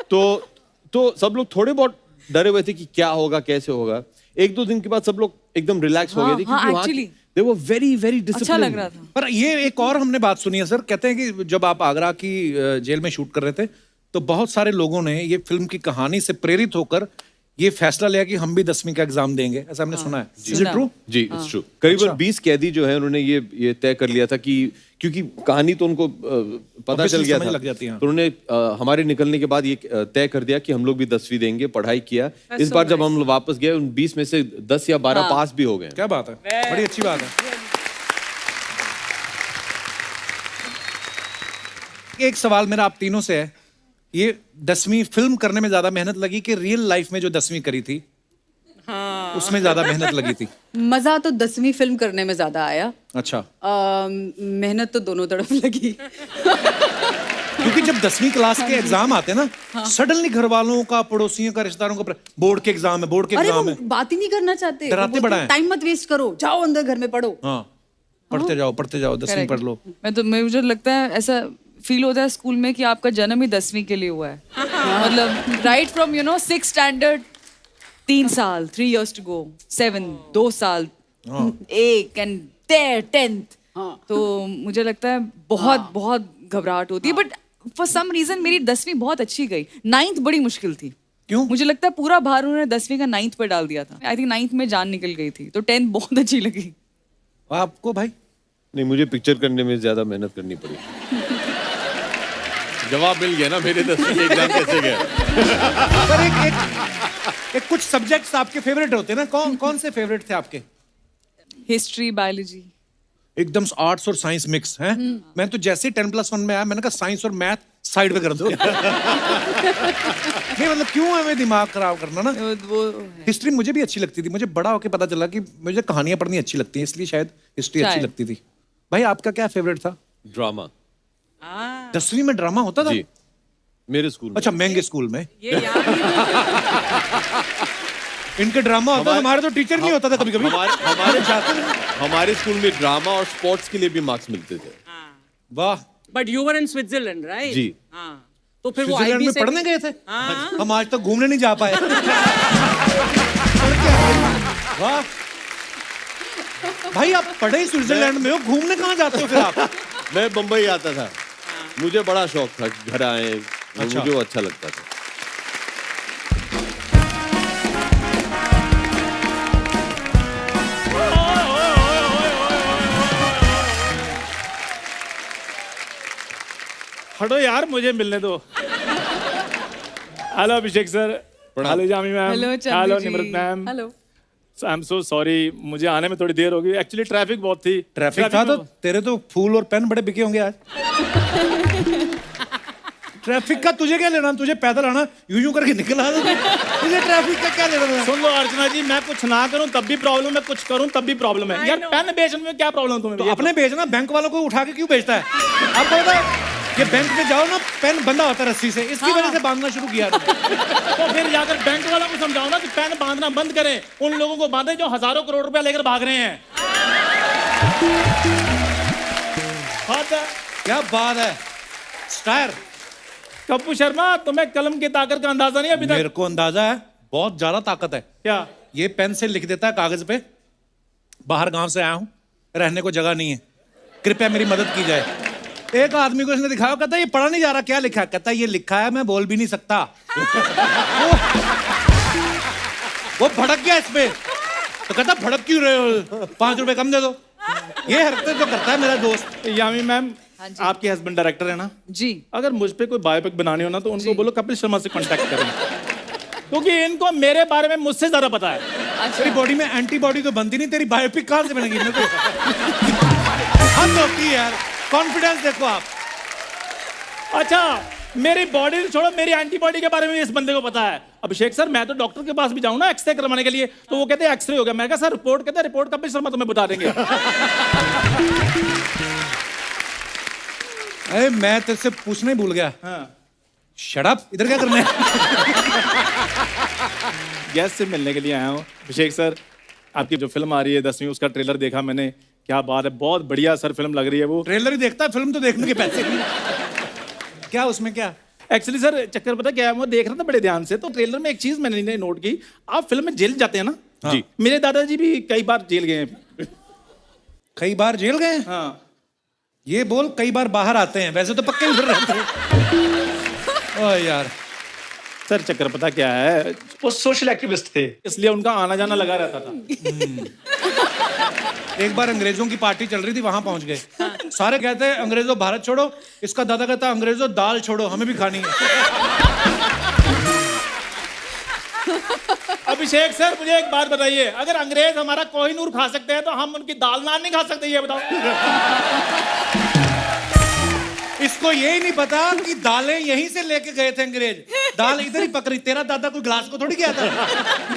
तो सब लोग थोड़े बहुत डरे हुए थे कि क्या होगा, कैसे होगा। 1-2 दिन के बाद सब लोग एकदम रिलैक्स हो गए थे, क्योंकि वहाँ actually। they were very very अच्छा disciplined। लग रहा था। पर ये एक और हमने बात सुनी है सर, कहते हैं कि जब आप आगरा की जेल में शूट कर रहे थे तो बहुत सारे लोगों ने ये फिल्म की कहानी से प्रेरित होकर ये फैसला लिया कि हम भी 10वीं का एग्जाम देंगे, ऐसा हमने सुना है। Is it true? जी, इट्स ट्रू। करीबन 20 कैदी जो है, उन्होंने ये तय कर लिया था कि क्योंकि कहानी तो उनको पता चल Obviously गया समझ था, लग जाती है, हाँ। तो उन्होंने हमारे निकलने के बाद ये तय कर दिया कि हम लोग भी 10वीं देंगे। पढ़ाई किया। इस बार जब हम लोग वापस गए, उन 20 में से 10 या 12 पास भी हो गए। क्या बात है, बड़ी अच्छी बात है। एक सवाल मेरा आप तीनों से है, ये 10वीं फिल्म करने में ज्यादा मेहनत लगी कि रियल लाइफ में जो 10वीं करी थी उसमें ज्यादा मेहनत लगी थी? मजा तो 10वीं फिल्म करने में ज्यादा आया। अच्छा। मेहनत तो दोनों तरफ लगी। क्योंकि जब 10वीं क्लास के एग्जाम आते हैं ना, सडनली घर वालों का, पड़ोसियों का, रिश्तेदारों का, बोर्ड के एग्जाम है, बोर्ड के अरे एग्जाम वो है। बात ही नहीं करना चाहते। डराते बड़ा है। टाइम मत वेस्ट करो, जाओ अंदर घर में पढ़ो। हाँ, पढ़ते जाओ 10वीं पढ़ लो। मुझे लगता है ऐसा फील होता है स्कूल में कि आपका जन्म ही 10वीं के लिए हुआ है। मतलब राइट फ्रॉम 6th स्टैंडर्ड 3 साल, 3 years to go, 7 2 साल, 1 and there 10th। तो मुझे लगता है बहुत घबराहट होती है। बट फॉर सम रीजन मेरी 10वीं बहुत अच्छी गई। 9th बड़ी मुश्किल थी। क्यों? मुझे लगता है पूरा भार उन्होंने 10वीं का 9th पे डाल दिया था। आई थिंक 9th में जान निकल गई थी, तो 10th बहुत अच्छी लगी। आपको भाई? नहीं, मुझे पिक्चर करने में ज्यादा मेहनत करनी पड़ी। जवाब मिल गया ना, मेरे 10वीं के एग्जाम कैसे गया। पर एक कुछ सब्जेक्ट्स आपके फेवरेट होते हैं ना, कौन से फेवरेट थे आपके? History, biology. एकदम आर्ट्स और साइंस मिक्स है। मैं तो जैसे 10+1 में आया, मैंने कहा साइंस और मैथ साइड पे कर दो। नहीं, मतलब क्यों हमें दिमाग खराब करना ना। वो हिस्ट्री मुझे भी अच्छी लगती थी। मुझे बड़ा होके पता चला कि मुझे कहानियां पढ़नी अच्छी लगती हैं, इसलिए शायद हिस्ट्री अच्छी शायद। लगती थी। भाई आपका क्या फेवरेट था? ड्रामा। 10वीं में ड्रामा होता था? जी, मेरे स्कूल में। अच्छा, महंगे स्कूल में ये याद ही इनके ड्रामा होता था, हमारे तो टीचर नहीं होता था कभी कभी। हमारे स्कूल में ड्रामा और स्पोर्ट्स के लिए भी मार्क्स मिलते थे। वाह। But you were in Switzerland, right? जी। हाँ, तो फिर वो स्विट्जरलैंड IB में से पढ़ने गए थे? हम आज तक घूमने नहीं जा पाए। वाह भाई, आप पढ़े ही स्विट्जरलैंड में हो, घूमने कहाँ जाते हो फिर आप? मैं बम्बई आता था, मुझे बड़ा शौक था घर आए। अच्छा। मुझे वो अच्छा लगता था। हटो यार, मुझे मिलने दो। Hello Abhishek sir, hello Jami ma'am, hello Chandu hello ji. Nimrit ma'am. Hello. I am so sorry, मुझे आने में थोड़ी देर हो गई। एक्चुअली ट्रैफिक बहुत थी। ट्रैफिक था तो तेरे तो फूल और पेन बड़े बिके होंगे आज। ट्रैफिक का तुझे क्या लेना, तुझे पैदल आना, यूं करके निकल आ तुझे ट्रैफिक का क्या लेना था? सुन लो अर्चना जी, मैं कुछ ना करूं तब भी प्रॉब्लम है, कुछ करूं तब भी प्रॉब्लम है। यार पेन बेचने में क्या प्रॉब्लम तुम्हें? तो अपने बेचना, बैंक वालों को उठा के क्यों बेचता है? आपको पता है ये बैंक में जाओ ना, पेन बंधा होता है रस्सी से, इसकी वजह से बांधना शुरू किया तुमने। तो फिर जाकर बैंक वालों को समझाओ ना कि पेन बांधना बंद करें, उन लोगों को बांधे जो हजारों करोड़ रुपया लेकर भाग रहे हैं। क्या बात है स्टायर। कप्पू शर्मा, तुम्हें कलम की ताकत का अंदाजा नहीं अभी तक? मेरे को अंदाजा है, बहुत ज्यादा ताकत है। क्या? ये पेन से लिख देता है कागज पे, बाहर गांव से आया हूं, रहने को जगह नहीं है, कृपया मेरी मदद की जाए। एक आदमी को इसने दिखाया, कहता है ये पढ़ा नहीं जा रहा, क्या लिखा है? कहता है ये लिखा है मैं बोल भी नहीं सकता। वो भड़क गया इस पे, तो कहता भड़क क्यों रहे हो, 5 रुपए कम दे दो। ये हरकतें तो करता है मेरा दोस्त। यामी मैम, आपके हस्बैंड डायरेक्टर है ना? जी। अगर मुझ पे कोई बायोपिक बनानी हो ना तो उनको बोलो कपिल शर्मा से कांटेक्ट करें, क्योंकि इनको मेरे बारे में मुझसे ज्यादा पता है। तेरी बॉडी में एंटीबॉडी तो बनती नहीं, तेरी बायोपिक कहां से बनेगी? मेरे को हद होती है यार, कॉन्फिडेंस देखो आप। अच्छा, मेरी बॉडी छोड़ो, मेरी एंटीबॉडी के बारे में इस बंदे को पता है। अभिषेक सर, मैं तो डॉक्टर के पास भी जाऊं ना एक्सरे करवाने के लिए, तो वो कहते हैं एक्सरे हो गया। मैं कहा सर रिपोर्ट, कहते हैं रिपोर्ट कपिल शर्मा तुम्हें बता देंगे। अरे मैं तेरे से पूछना ही भूल गया। हाँ। शट अप, इधर क्या करना है? गेस्ट से मिलने के लिए आया हूँ। अभिषेक सर, आपकी जो फिल्म आ रही है 10वीं, उसका ट्रेलर देखा मैंने, क्या बात है, बहुत बढ़िया सर फिल्म लग रही है वो। ट्रेलर ही देखता है, फिल्म तो देखने के पैसे नहीं। क्या उसमें क्या? एक्चुअली सर चक्कर पता क्या है, मैं देख रहा था बड़े ध्यान से, तो ट्रेलर में एक चीज मैंने नोट की, आप फिल्म में जेल जाते हैं ना? हाँ। जी। मेरे दादाजी भी कई बार जेल गए हैं। कई बार जेल गए? हाँ। ये बोल कई बार बाहर आते हैं, वैसे तो पक्के उधर रहते हैं। ओ यार सर चक्कर पता क्या है, वो सोशल एक्टिविस्ट थे, इसलिए उनका आना जाना लगा रहता था। एक बार अंग्रेजों की पार्टी चल रही थी, वहां पहुंच गए, सारे कहते हैं अंग्रेजों भारत छोड़ो, इसका दादा कहता अंग्रेजों दाल छोड़ो, हमें भी खानी है। अभिषेक सर, मुझे एक बात बताइए, अगर अंग्रेज हमारा कोहिनूर खा सकते हैं तो हम उनकी दाल नान नहीं खा सकते, ये बताओ। इसको यही नहीं पता कि दालें यहीं से लेके गए थे अंग्रेज, दाल इधर ही पक रही। तेरा दादा कोई ग्लास को थोड़ी गया था,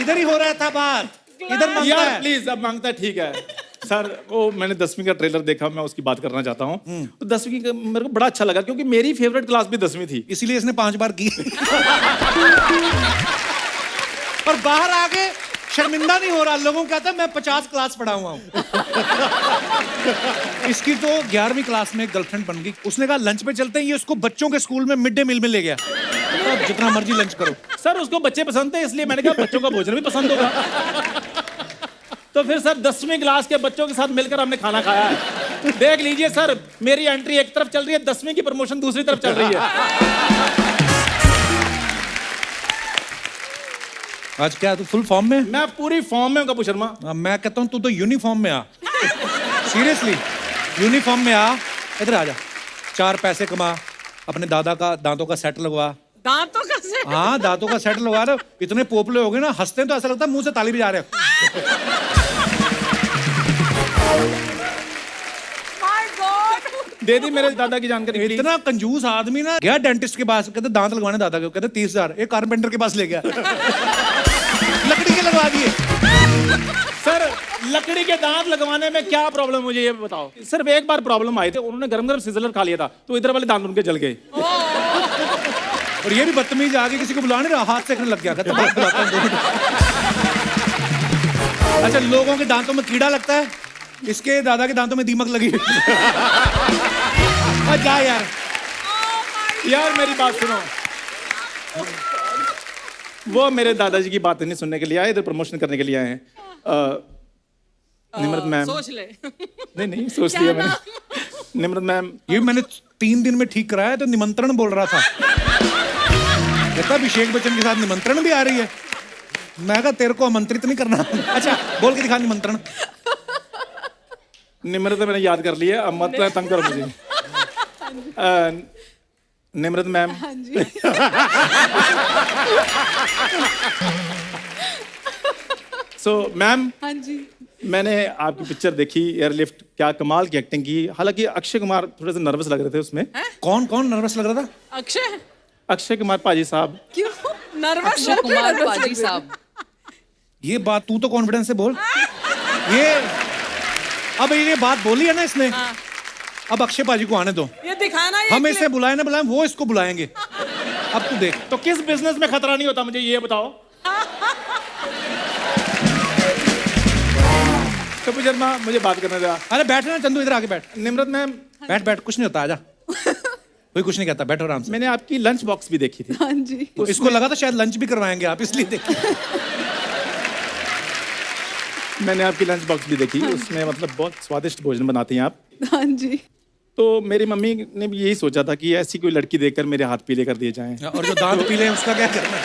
इधर ही हो रहा था बात, इधर मांगता यार है। प्लीज, अब मांगता है, ठीक है सर। वो मैंने 10वीं का ट्रेलर देखा, मैं उसकी बात करना चाहता हूँ। तो 10वीं का मेरे को बड़ा अच्छा लगा, क्योंकि मेरी फेवरेट क्लास भी 10वीं थी, इसीलिए इसने 5 बार की। पर बाहर आके शर्मिंदा नहीं हो रहा, लोगों को कहता है मैं 50 क्लास पढ़ा हुआ हूं। इसकी तो 11वीं क्लास में गर्लफ्रेंड बन गई, उसने कहा लंच पे चलते हैं, ये उसको बच्चों के स्कूल में मिड डे मील में ले गया, तो जितना मर्जी लंच करो। सर उसको बच्चे पसंद थे, इसलिए मैंने कहा बच्चों का भोजन भी पसंद होगा। तो फिर सर 10वीं क्लास के बच्चों के साथ मिलकर हमने खाना खाया है। देख लीजिए सर, मेरी एंट्री एक तरफ चल रही है, 10वीं की प्रमोशन दूसरी तरफ चल रही है। आज क्या तू फुल फॉर्म में? मैं पूरी फॉर्म में हूं कपूर शर्मा। मैं कहता हूँ तू तो यूनिफॉर्म में आ, सीरियसली यूनिफॉर्म में आ, इधर आ जा, 4 पैसे कमा, अपने दादा का दांतों का सेट लगवा। दांतों का से हाँ दांतों का सेट लगवा रहे हो, इतने पोपले हो गए ना, हंसते हैं तो ऐसा लगता है मुंह से ताली भी जा रहे हो। दे दी मेरे दादा की जानकारी। इतना कंजूस आदमी ना, गया डेंटिस्ट के पास, कहते दांत लगवाने दादा के, कहते 30,000, एक कारपेंटर के पास ले गया, लकड़ी के लगवा दिए। सर लकड़ी के दांत लगवाने में क्या प्रॉब्लम, मुझे ये बताओ। सिर्फ एक बार प्रॉब्लम आई थी, उन्होंने गरम गरम सिजलर खा लिया था, तो इधर वाले दांत उनके जल गए। और ये भी बदतमीज आगे किसी को बुला नहीं रहा, हाथ से लग गया, कहता बस बुलाता हूं 2 मिनट। अच्छा, लोगों के दांतों में कीड़ा लगता है, इसके दादा के दांतों में दीमक लगी। जा यार। यार मेरी बात सुनो, वो मेरे दादाजी की बात नहीं सुनने के लिए आए, इधर प्रमोशन करने के लिए आए हैं। निमृत मैम, सोच ले। नहीं सोच लिया मैंने। निमृत मैम, ये मैंने 3 दिन में ठीक कराया, तो निमंत्रण बोल रहा था, कहता अभिषेक बच्चन के साथ निमंत्रण भी आ रही है। मैं कहा तेरे को आमंत्रित नहीं करना। अच्छा बोल के दिखा निमंत्रण। निमृत मैंने याद कर लिया, अब मत तंग करो मुझे। निमृत मैम। हाँ जी। सो मैम, हाँ जी। मैंने आपकी पिक्चर देखी एयरलिफ्ट, क्या कमाल की एक्टिंग की। हालांकि अक्षय कुमार थोड़े से नर्वस लग रहे थे उसमें। कौन कौन नर्वस लग रहा था? अक्षय अक्षय कुमार पाजी साहब। क्यों नर्वस अक्षय कुमार पाजी साहब। ये बात तू तो कॉन्फिडेंस से बोल। ये अब ये बात बोली है ना इसने, अब अक्षय पाजी को आने दो। ये दिखाना ही हम इसे बुलाए ना बुलाए, वो इसको बुलाएंगे। अब तू देख। तो किस बिजनेस में खतरा नहीं होता, मुझे ये बताओ। कपिल शर्मा, मुझे बात करने दो। अरे बैठ ना चंदू, इधर आके बैठ। निमृत मैम, बैठ बैठ, कुछ नहीं होता, आजा। कोई कुछ नहीं कहता, बैठो आराम से। मैंने आपकी लंच बॉक्स भी देखी थी। हाँ जी। तो इसको लगा था शायद लंच भी करवाएंगे आप, इसलिए देखिए। मैंने आपकी लंच बॉक्स भी देखी, उसमें मतलब बहुत स्वादिष्ट भोजन बनाती हैं आप। हाँ जी। तो मेरी मम्मी ने भी यही सोचा था कि ऐसी कोई लड़की देखकर मेरे हाथ पीले कर दिए जाएं। और जो दांत पीले हैं उसका क्या करना है?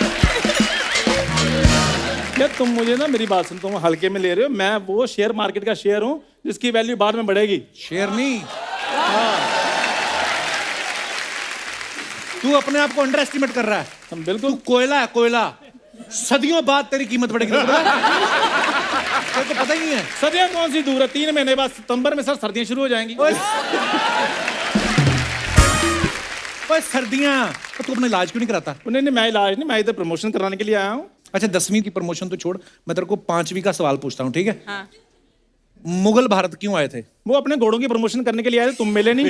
यार तुम मुझे ना, मेरी बात सुन, तुम हल्के में ले रहे हो। मैं वो शेयर मार्केट का शेयर हूँ जिसकी वैल्यू बाद में बढ़ेगी। शेर नहीं, तू अपने आप को अंडर एस्टिमेट कर रहा है। हम बिल्कुल। तू कोयला है, कोयला। सदियों बाद तेरी कीमत बढ़ेगी, तेरे को पता ही नहीं है। सदियां कौन सी दूर है, 3 महीने बाद सितंबर में सर सर्दियां शुरू हो जाएंगी। ओए सर्दियां, तो तू अपना इलाज क्यों नहीं कराता? नहीं नहीं, मैं इलाज नहीं, मैं इधर प्रमोशन कराने के लिए आया हूँ। अच्छा 10वीं की प्रमोशन तो छोड़, मैं तेरे को 5वीं का सवाल पूछता हूँ, ठीक है? हाँ। मुगल भारत क्यों आए थे? वो अपने घोड़ों की प्रमोशन करने के लिए आए थे, तुम मिले नहीं।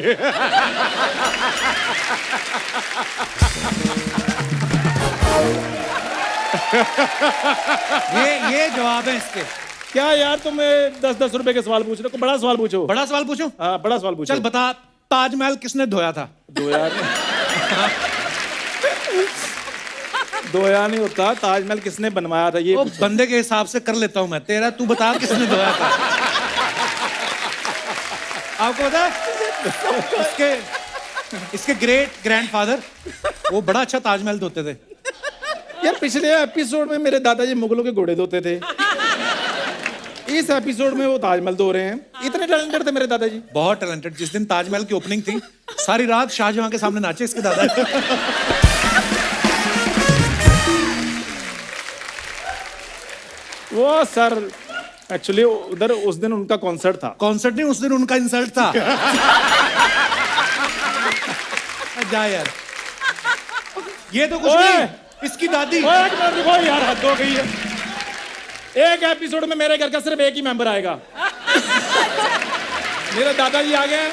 ये जवाब है इसके। क्या यार, तुम 10-10 रुपए के सवाल पूछ रहे हो, कोई बड़ा सवाल पूछो। बड़ा सवाल पूछूं? हाँ, बड़ा सवाल पूछो। चल बता, ताजमहल किसने धोया था? दो यार नहीं होता, ताजमहल किसने बनवाया था ये वो पूछो। बंदे के हिसाब से कर लेता हूं मैं, तेरा तू बता किसने धोया था? आपको पता है इसके ग्रेट ग्रैंडफादर वो बड़ा अच्छा ताजमहल धोते थे। यार पिछले एपिसोड में मेरे दादाजी मुगलों के घोड़े धोते थे, इस एपिसोड में वो ताजमहल धो रहे हैं। इतने टैलेंटेड थे मेरे दादाजी। बहुत टैलेंटेड। जिस दिन ताजमहल की ओपनिंग थी, सारी रात शाहजहां के सामने नाचे इसके दादा। वो सर एक्चुअली उधर उस दिन उनका कॉन्सर्ट था। कॉन्सर्ट नहीं, उस दिन उनका इंसल्ट था। जा यार, ये तो कुछ ओए! नहीं, इसकी दादी। ओए, एक मिनट रुको यार, हद हो गई है। एक एपिसोड में मेरे घर का सिर्फ एक ही मेंबर आएगा। मेरे दादाजी आ गए हैं,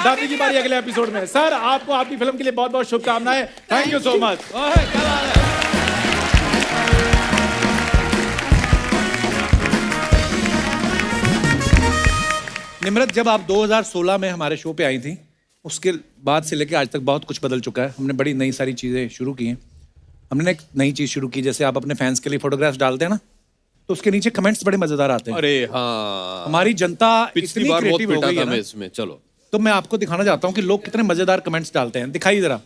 दादी की बारी अगले एपिसोड में। सर आपको आपकी फिल्म के लिए बहुत बहुत शुभकामनाएं। Thank you so much. ओए, क्या बात है? निम्रत, जब आप 2016 में हमारे शो पे आई थी, उसके बाद से लेके आज तक बहुत कुछ बदल चुका है। हमने बड़ी नई सारी चीजें शुरू की हैं। हमने एक नई चीज शुरू की, जैसे आप अपने फैंस के लिए फोटोग्राफ्स डालते हैं ना, तो उसके नीचे कमेंट्स बड़े मजेदार आते हैं। अरे हाँ, हमारी जनता पिछली इतनी बार बहुत क्रिएटिव हो पिटा गई था है मैं ना, इसमें। चलो तो मैं आपको दिखाना चाहता हूँ कि लोग कितने मजेदार कमेंट्स डालते हैं। दिखाइए जरा।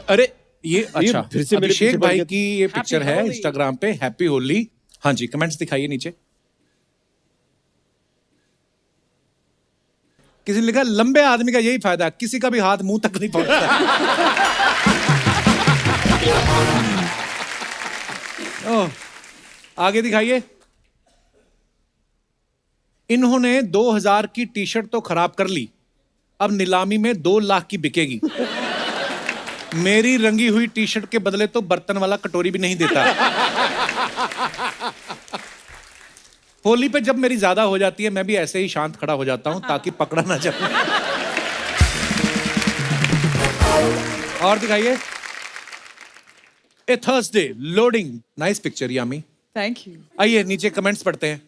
अरे ये अच्छा, फिर से मेरे अभिषेक पीछे पड़ भाई गया। की ये पिक्चर है होली। इंस्टाग्राम पे, हैप्पी होली। हाँ जी, कमेंट्स दिखाइए नीचे। किसी ने लिखा, लंबे आदमी का यही फायदा, किसी का भी हाथ मुंह तक नहीं पहुंचता। ओह, आगे दिखाइए। इन्होंने 2000 की टी शर्ट तो खराब कर ली, अब नीलामी में 2 लाख की बिकेगी। मेरी रंगी हुई टी शर्ट के बदले तो बर्तन वाला कटोरी भी नहीं देता। होली पे जब मेरी ज्यादा हो जाती है, मैं भी ऐसे ही शांत खड़ा हो जाता हूं ताकि पकड़ा ना जाए। और दिखाइए। A Thursday loading, nice picture Yami. Thank you. आइए नीचे कमेंट्स पढ़ते हैं।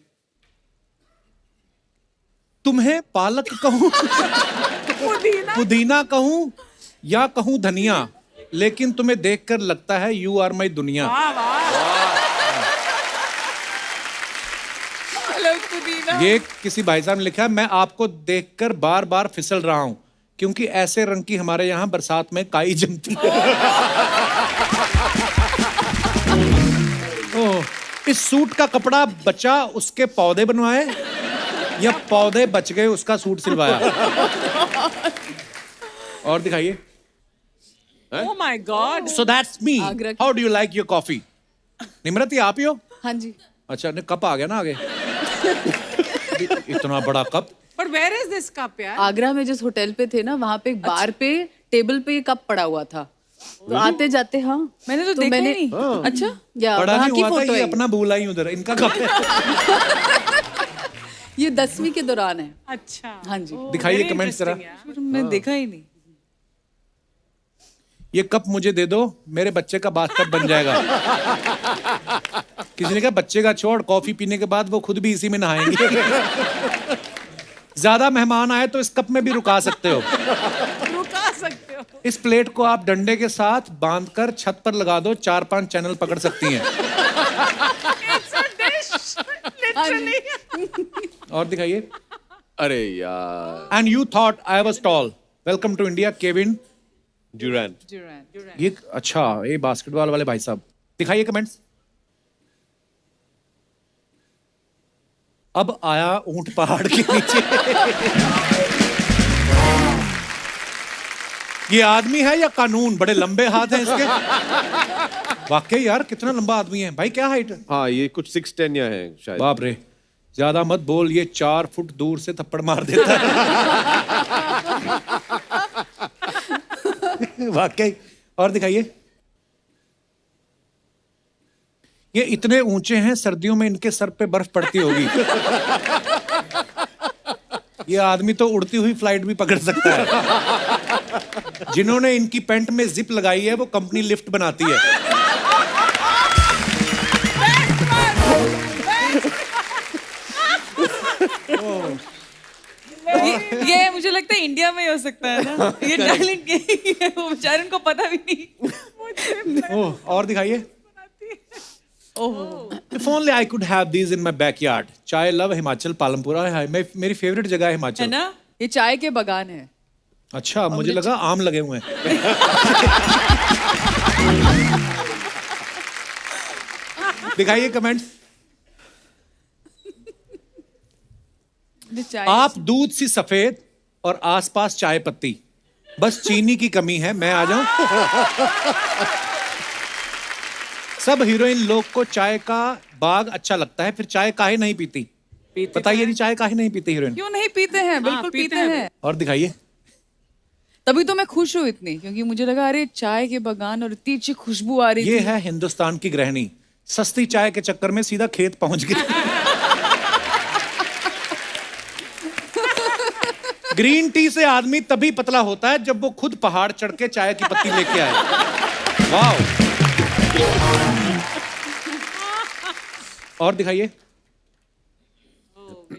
तुम्हें पालक कहूं, पुदीना कहूं या कहूं धनिया, लेकिन तुम्हें देखकर लगता है यू आर माई दुनिया। ये किसी भाई साहब ने लिखा है, मैं आपको देखकर बार बार फिसल रहा हूं क्योंकि ऐसे रंग की हमारे यहां बरसात में काई जमती है। ओह, इस सूट का कपड़ा बचा उसके पौधे बनवाए, ये पौधे बच गए, उसका सूट सिलवाया। और दिखाइए। Oh my God. So that's me. Agra की- How do you like your coffee? Nimrat, ये आप ही हो? हाँ जी। अच्छा, ने कप आ गया ना आगे। इतना बड़ा cup. But where is this cup, यार? आगरा में जिस होटल पे थे ना, वहाँ पे एक बार पे टेबल पे ये कप पड़ा हुआ था। तो आते जाते हाँ मैंने तो देखा ही नहीं। अच्छा। या बड़ा वहाँ नहीं की हुआ था, फोटो ये है। अपना भूला ही उधर, इनका कप है। ये 10वीं के दौरान है। अच्छा। हाँ जी। दिखाइए Very कमेंट्स जरा। interesting, यार। मैं देखा ही नहीं। ये कप मुझे दे दो, मेरे बच्चे का बाथटब बन जाएगा। किसी ने कहा बच्चे का छोड़, कॉफी पीने के बाद वो खुद भी इसी में नहाएंगे। ज्यादा मेहमान आए तो इस कप में भी रुका सकते हो। रुका सकते हो। इस प्लेट को आप डंडे के साथ बांधकर छत पर लगा दो, 4-5 चैनल पकड़ सकती हैं। It's a dish. Literally. और दिखाइए। अरे यार, and you thought I was tall. Welcome to India, Kevin Durant. ये अच्छा, ये बास्केटबॉल वाले भाई साहब। दिखाइए कमेंट्स। अब आया ऊंट पहाड़ के नीचे। ये आदमी है या कानून? बड़े लंबे हाथ हैं इसके। वाकई यार, कितना लंबा आदमी है भाई, क्या हाइट है? हाँ, ये कुछ 6'10" या है शायद। बाप रे, ज्यादा मत बोल, ये 4 फुट दूर से थप्पड़ मार देता है। वाकई। और दिखाइए। ये इतने ऊंचे हैं, सर्दियों में इनके सर पे बर्फ पड़ती होगी। ये आदमी तो उड़ती हुई फ्लाइट भी पकड़ सकता है। जिन्होंने इनकी पैंट में जिप लगाई है, वो कंपनी लिफ्ट बनाती है। ये मुझे लगता है इंडिया में ही हो सकता है ना। ये टैलेंट यही है, वो बेचारे उनको पता भी नहीं। ओह, और दिखाइए। If only I could have these in my backyard. चाय लव हिमाचल पालमपुरा है, मेरी फेवरेट जगह है है हिमाचल। ना? ये चाय के बागान है। अच्छा, मुझे लगा आम लगे हुए हैं। दिखाइए कमेंट्स। ये चाय आप दूध सी सफेद और आसपास चाय पत्ती, बस चीनी की कमी है, मैं आ जाऊं? सब हीरोइन लोग को चाय का बाग अच्छा लगता है, फिर चाय काहे नहीं पीती? बताइए नहीं, चाय काहे नहीं पीती हीरोइन? क्यों नहीं पीते हैं? बिल्कुल पीते पीते हैं। हैं। और दिखाइए। तभी तो मैं खुश हूँ इतनी, क्योंकि मुझे लगा अरे चाय के बागान और इतनी अच्छी खुशबू आ रही ये थी। है हिंदुस्तान की गृहिणी, सस्ती चाय के चक्कर में सीधा खेत पहुंच गई। ग्रीन टी से आदमी तभी पतला होता है जब वो खुद पहाड़ चढ़ के चाय की पत्ती लेके आए। वाह। और दिखाइए।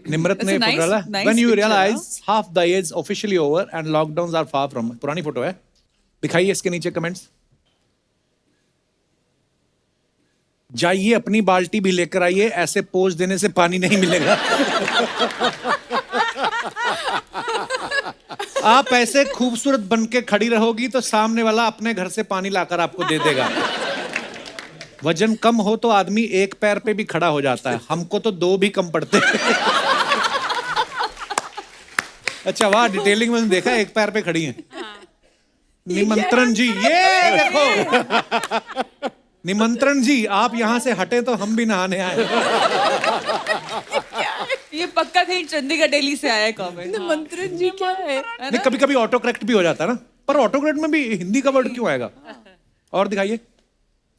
निम्रत ने That's a nice- डाला, nice when you picture, realize half the year is officially over and lockdowns are far from। पुरानी फोटो है। दिखाइए इसके नीचे कमेंट्स। जाइए अपनी बाल्टी भी लेकर आइए, ऐसे पोज देने से पानी नहीं मिलेगा। आप ऐसे खूबसूरत बन के खड़ी रहोगी तो सामने वाला अपने घर से पानी लाकर आपको दे देगा। वजन कम हो तो आदमी एक पैर पे भी खड़ा हो जाता है, हमको तो 2 भी कम पड़ते हैं। अच्छा, वाह, डिटेलिंग में देखा, एक पैर पे खड़ी हैं। निमंत्रण जी, ये देखो। निमंत्रण जी, आप यहाँ से हटे तो हम भी नहाने आए। ये पक्का कहीं चंडीगढ़ दिल्ली से आया है कमेंट। मंत्रन जी क्या है? नहीं, कभी कभी ऑटो करेक्ट भी हो जाता है ना, पर ऑटो करेक्ट में भी हिंदी का वर्ड क्यों आएगा? और दिखाइए।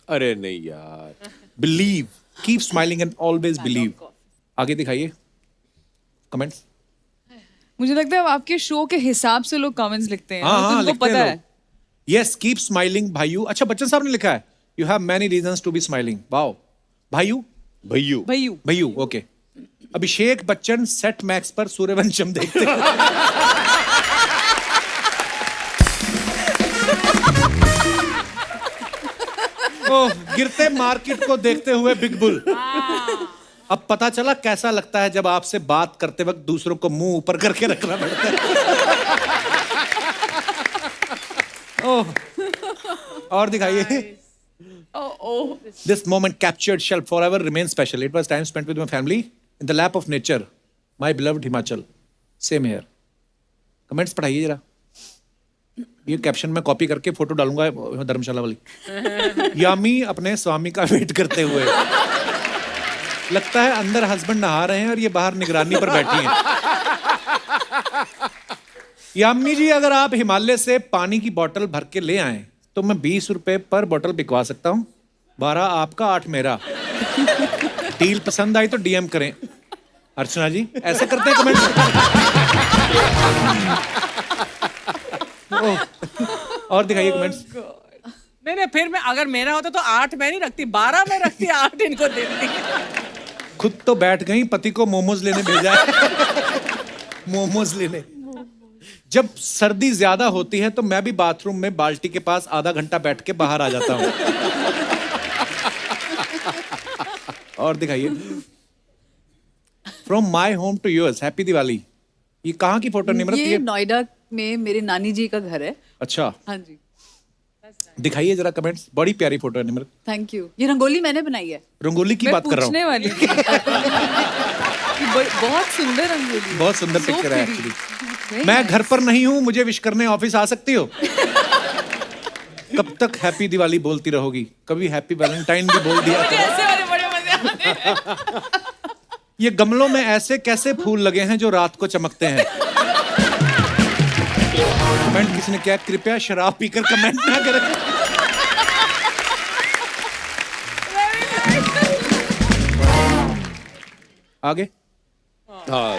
अरे नहीं यार। Believe, keep smiling and always believe. आगे दिखाइए कमेंट्स। मुझे लगता है आपके शो के हिसाब से लोग कमेंट्स लिखते हैं। हाँ, तुमको लिखते पता हैं है। लोग। यस, कीप स्माइलिंग भाइयों। अच्छा, बच्चन साहब ने लिखा है, you have many reasons to be smiling. Wow. भाइयों, भैयू। भैयू। भैयू, okay. Abhishek Bachchan set Max पर सूर्यवंशम देखते हैं। ओह, गिरते मार्केट को देखते हुए बिग बुल। अब पता चला कैसा लगता है जब आपसे बात करते वक्त दूसरों को मुंह ऊपर करके रखना पड़ता है। ओह, और दिखाइए। This moment captured shall forever remain special. It was time spent with my family in the lap of nature. My beloved Himachal, same here. Comments पढ़ाइए जरा, ये कैप्शन मैं कॉपी करके फोटो डालूंगा धर्मशाला वाली। यामी अपने स्वामी का वेट करते हुए, लगता है अंदर हस्बैंड नहा रहे हैं और ये बाहर निगरानी पर बैठी हैं। यामी जी, अगर आप हिमालय से पानी की बोतल भर के ले आए तो मैं 20 रुपए पर बोतल बिकवा सकता हूँ, 12 आपका 8 मेरा। डील पसंद आई तो डीएम करें। अर्चना जी ऐसे करते हैं कमेंट। और दिखाइए कमेंट्स। नहीं, फिर मैं अगर मेरा होता तो 8 मैं नहीं रखती, 12 मैं रखती, 8 इनको देती। खुद तो बैठ गई, पति को मोमोज लेने भेजा है। मोमोज लेने। जब सर्दी ज्यादा होती है तो मैं भी बाथरूम में बाल्टी के पास आधा घंटा बैठ के बाहर आ जाता हूँ। और दिखाइए। From my home to yours, happy Diwali. ये कहाँ की फोटो निमरत? ये नोएडा में मेरे नानी जी का घर है। अच्छा, हाँ जी, दिखाइए जरा कमेंट्स। बड़ी प्यारी फोटो है निमरत। Thank you. ये रंगोली मैंने बनाई है। रंगोली की मैं बात कर रहा पूछने हूँ। वाली थी। कि बहुत सुंदर रंगोली, बहुत सुंदर So पिक्चर है pretty. एक्चुअली। मैं घर पर नहीं हूँ, मुझे विश करने ऑफिस आ सकती हो? कब तक हैप्पी दिवाली बोलती रहोगी? कभी हैप्पी वैलेंटाइन भी बोल दिया करो। ऐसे वाले बड़े मजे आते हैं। ये गमलों में ऐसे कैसे फूल लगे हैं जो रात को चमकते हैं? कमेंट किसने किया? कृपया शराब पीकर कमेंट ना करें। आगे। हाँ,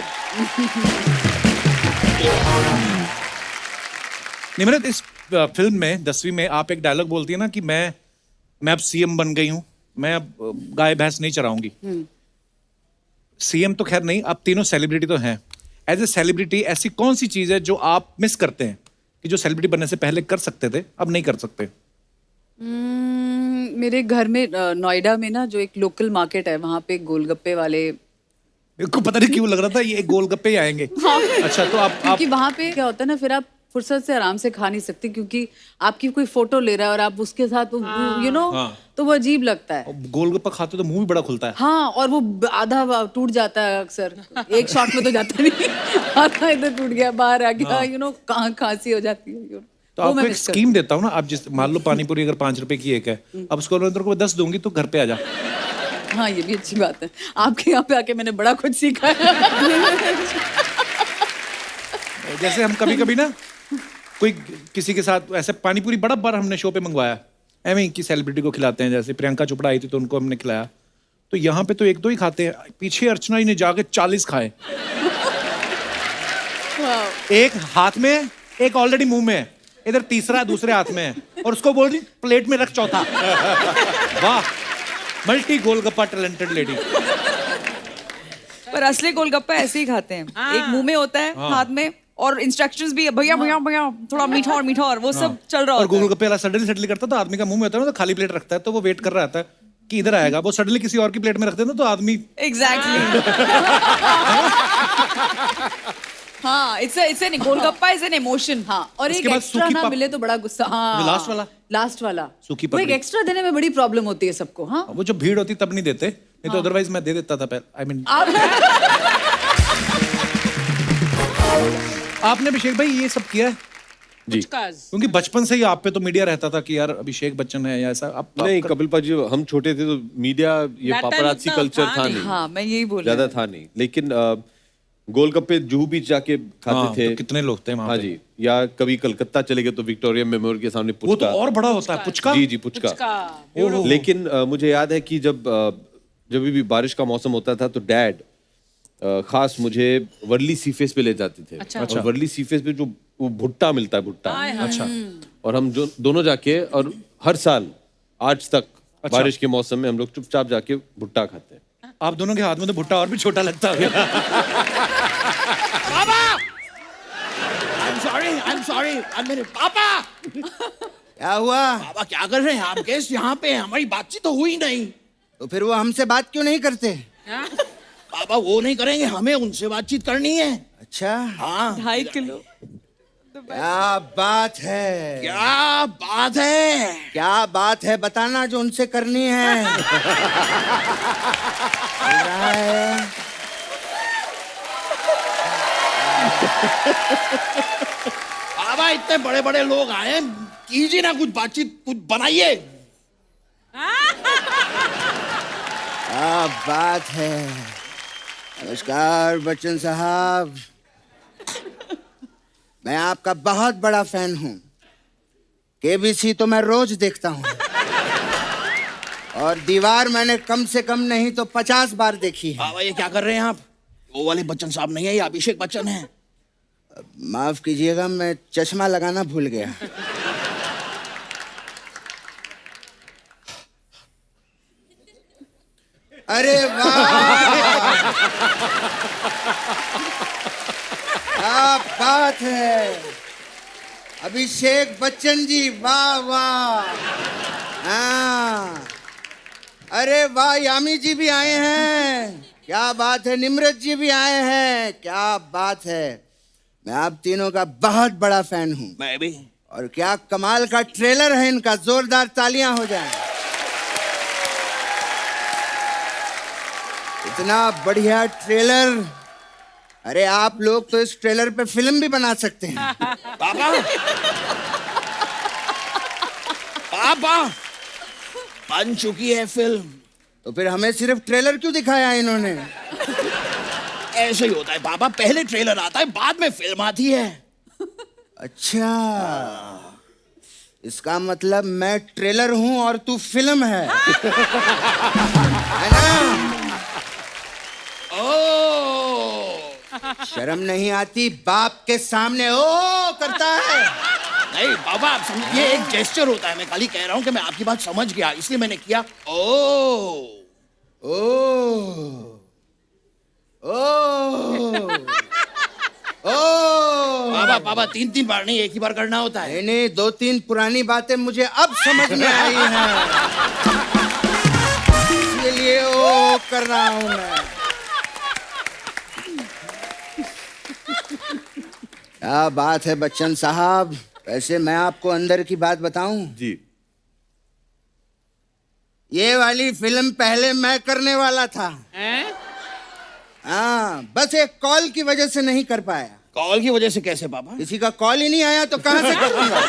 निमरत, इस फिल्म में 10वीं में आप एक डायलॉग बोलती है ना कि मैं अब सीएम बन गई हूं, मैं अब गाय भैंस नहीं चराऊंगी। सीएम तो खैर नहीं, अब तीनों सेलिब्रिटी तो हैं। एज ए सेलिब्रिटी ऐसी कौन सी चीज है जो आप मिस करते हैं कि जो सेलिब्रिटी बनने से पहले कर सकते थे, अब नहीं कर सकते? मेरे घर में नोएडा में ना जो एक लोकल मार्केट है, वहाँ पे गोलगप्पे वाले। मेरे को पता नहीं क्यों लग रहा था ये गोलगप्पे ही आएंगे। अच्छा, तो आप क्योंकि वहाँ पे क्या होता है ना, फिर आप फुर्सत से आराम से खा नहीं सकते, क्योंकि आपकी कोई फोटो ले रहा है और आप उसके साथ यू नो, तो वो अजीब लगता है। गोलगप्पा खाते तो मुंह भी बड़ा खुलता है। हाँ, और वो आधा टूट जाता है अक्सर, एक शॉट में तो जाता नहीं। आधा इधर टूट गया, बाहर आ गया, यू नो, कहाँ खांसी हो जाती है। तो आपको एक स्कीम देता हूँ ना, आप जिस मान लो पानी पूरी अगर 5 रुपए की एक है, अब उसको अंदर को 10 दूंगी तो घर पे आ जा। हाँ, ये भी अच्छी बात है। आपके यहाँ पे आके मैंने बड़ा कुछ सीखा है। जैसे हम कभी कभी ना कोई किसी के साथ ऐसे पानी पूरी बड़ा बार हमने शो पे मंगवाया, एवं की सेलिब्रिटी को खिलाते हैं। जैसे प्रियंका चोपड़ा आई थी तो उनको हमने खिलाया, तो यहाँ पे तो 1-2 ही खाते हैं, पीछे अर्चना जी ने जाके 40 खाए। एक हाथ में है, एक ऑलरेडी मुंह में है, इधर तीसरा दूसरे हाथ में है, और उसको बोल रही प्लेट में रख चौथा। वाह, मल्टी गोलगप्पा टैलेंटेड लेडी। पर असली गोलगप्पा ऐसे ही खाते हैं, एक मुंह में होता है, हाथ में, और इंस्ट्रक्शंस भी भैया भैया भैया थोड़ा मीठा और वो सब चल रहा और होता है। गोलगप्पे वाला सडनली करता तो आदमी का मुंह में होता है ना, तो खाली प्लेट रखता है, तो वो वेट कर रहा था कि इधर आएगा, वो सडनली किसी और की प्लेट में रखते ना तो आदमी। एग्जैक्टली। हाँ, it's an golgappa is an emotion. हाँ, और एक उसके बाद एक्स्ट्रा सूखी ना पप- मिले तो बड़ा गुस्सा। हाँ, जो लास्ट वाला? लास्ट वाला सूखी वो एक पपड़ी। एक्स्ट्रा देने में बड़ी प्रॉब्लम होती है सबको। हाँ, वो जो भीड़ होती तब नहीं देते, नहीं तो अदरवाइज मैं दे देता था पहले। आई मीन आपने अभिषेक भाई ये सब किया है? जी। क्योंकि बचपन से ही आप पे तो मीडिया रहता था कि यार अभिषेक बच्चन है या ऐसा। आप नहीं, कपिल पाजी, हम छोटे थे तो मीडिया, ये That time पापराची इतना कल्चर था था नहीं। नहीं, हाँ, मैं यही बोल ज्यादा था नहीं। लेकिन गोलगप्पे जूहू बीच जाके खाते हाँ, थे। तो कितने लोग थे वहाँ हाँ पे? जी, या कभी कलकत्ता चले गए तो विक्टोरिया मेमोरियल के सामने वो तो पुचका। और बड़ा होता है पुचका। जी जी, पुचका। लेकिन मुझे याद है कि जब भी बारिश का मौसम होता था तो डैड खास मुझे वर्ली सीफेस पे ले जाते थे। और वर्ली सीफेस पे जो वो भुट्टा मिलता है, भुट्टा। अच्छा। और हम जो दोनों जाके, और हर साल आज तक बारिश के मौसम में हम लोग चुपचाप जाके भुट्टा खाते हैं। आप दोनों के हाथ में तो भुट्टा और भी छोटा लगता है। I'm sorry, मेरे पापा। क्या हुआ? पापा क्या कर रहे हैं आप? गेस्ट यहाँ पे हैं, हमारी बातचीत तो हुई नहीं। तो फिर वो हमसे बात क्यों नहीं करते? पापा वो नहीं करेंगे, हमें उनसे बातचीत करनी है। अच्छा, हाँ, 2.5 किलो। क्या बात है? क्या बात है? क्या बात है बताना जो उनसे करनी है। चल रहा है। बाबा इतने बड़े बड़े लोग आए हैं, कीजिए ना कुछ बातचीत, कुछ बनाइए। क्या बात है। नमस्कार बच्चन साहब, मैं आपका बहुत बड़ा फैन हूँ। केबीसी तो मैं रोज देखता हूँ और दीवार मैंने कम से कम नहीं तो 50 बार देखी है। बाबा ये क्या कर रहे हैं आप? वो वाले बच्चन साहब नहीं है, ये अभिषेक बच्चन है। माफ कीजिएगा, मैं चश्मा लगाना भूल गया। अरे वाह, क्या बात है अभिषेक बच्चन जी, वाह वाह। हाँ, अरे वाह, यामी जी भी आए हैं, क्या बात है। निम्रत जी भी आए हैं, क्या बात है। मैं आप तीनों का बहुत बड़ा फैन हूँ। मैं भी। और क्या कमाल का ट्रेलर है इनका, जोरदार तालियां हो जाएं। इतना बढ़िया ट्रेलर, अरे आप लोग तो इस ट्रेलर पे फिल्म भी बना सकते हैं। पापा पापा बन चुकी है फिल्म। तो फिर हमें सिर्फ ट्रेलर क्यों दिखाया इन्होंने? ऐसे ही होता है पापा, पहले ट्रेलर आता है बाद में फिल्म आती है। अच्छा, इसका मतलब मैं ट्रेलर हूं और तू फिल्म है ना? ओ शर्म नहीं आती बाप के सामने ओ करता है? नहीं बाबा, आप समझ, ये एक जेस्चर होता है। मैं खाली कह रहा हूँ कि मैं आपकी बात समझ गया, इसलिए मैंने किया ओ। ओ ओ बाबा पापा 3-3 बार नहीं, एक ही बार करना होता है। नहीं, 2-3 पुरानी बातें मुझे अब समझ में आई हैं, इसलिए ओ कर रहा हूं मैं। क्या बात है बच्चन साहब। वैसे मैं आपको अंदर की बात बताऊं, जी। ये वाली फिल्म पहले मैं करने वाला था। हाँ, बस एक कॉल की वजह से नहीं कर पाया। कॉल की वजह से कैसे पापा? किसी का कॉल ही नहीं आया तो कहां से करूंगा?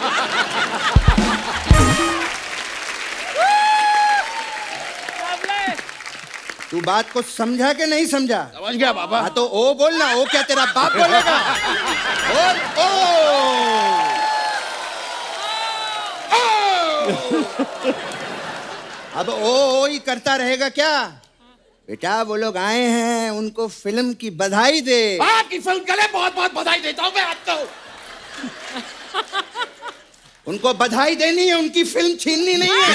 तू बात को समझा कि नहीं समझा? समझ गया पापा। हाँ तो ओ बोलना। ओ क्या तेरा बाप बोलेगा? ओ अब ओ ही करता रहेगा क्या? बेटा वो लोग आए हैं, उनको फिल्म की बधाई दे। आपकी फिल्म के लिए बहुत बहुत बधाई देता हूँ मैं आपको। उनको बधाई देनी है, उनकी फिल्म छीननी नहीं है।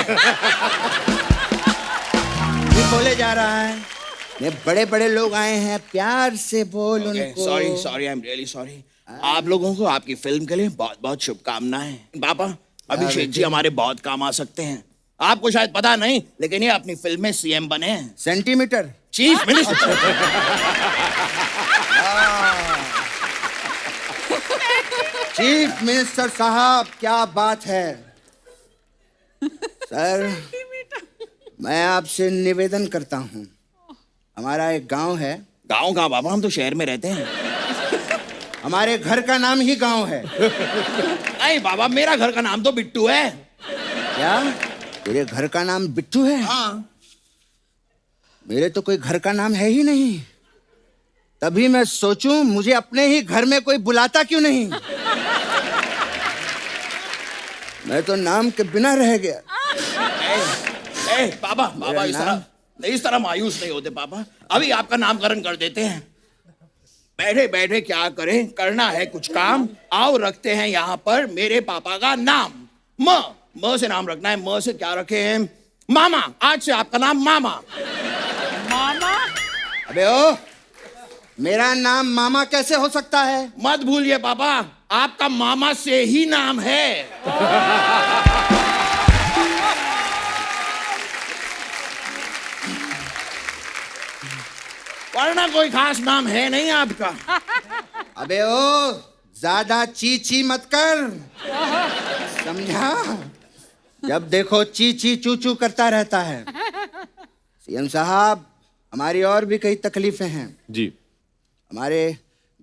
ये बोले जा रहा है, ये बड़े बड़े लोग आए हैं, प्यार से बोल उनको। Sorry sorry, I am really sorry. आप लोगों को आपकी फिल्म के लिए बहुत बहुत शुभकामनाएं। पापा अभिषेक जी हमारे बहुत काम आ सकते हैं। आपको शायद पता नहीं, लेकिन ये अपनी फिल्म में सीएम बने हैं। Centimetre chief minister. Chief minister साहब, क्या बात है। सर मैं आपसे निवेदन करता हूँ, हमारा एक गांव है। गाँव कहाँ बाबा, हम तो शहर में रहते हैं। हमारे घर का नाम ही गांव है। नहीं बाबा, मेरा घर का नाम तो बिट्टू है। क्या तेरे घर का नाम बिट्टू है? हाँ। मेरे तो कोई घर का नाम है ही नहीं। तभी मैं सोचूं मुझे अपने ही घर में कोई बुलाता क्यों नहीं। मैं तो नाम के बिना रह गया। बाबा इस तरह मायूस नहीं होते पापा। अभी आपका नामकरण कर देते हैं। बैठे बैठे क्या करें, करना है कुछ काम। आओ रखते हैं यहाँ पर मेरे पापा का नाम। म से नाम रखना है। म से क्या रखे हैं? मामा। आज से आपका नाम मामा। मामा? अबे ओ, मेरा नाम मामा कैसे हो सकता है? मत भूलिए पापा, आपका मामा से ही नाम है। वरना कोई खास नाम है नहीं आपका। अबे ओ, ज्यादा ची मत कर, समझा? जब देखो ची चू चू करता रहता है। सीएम साहब, हमारी और भी कई तकलीफें हैं। जी। हमारे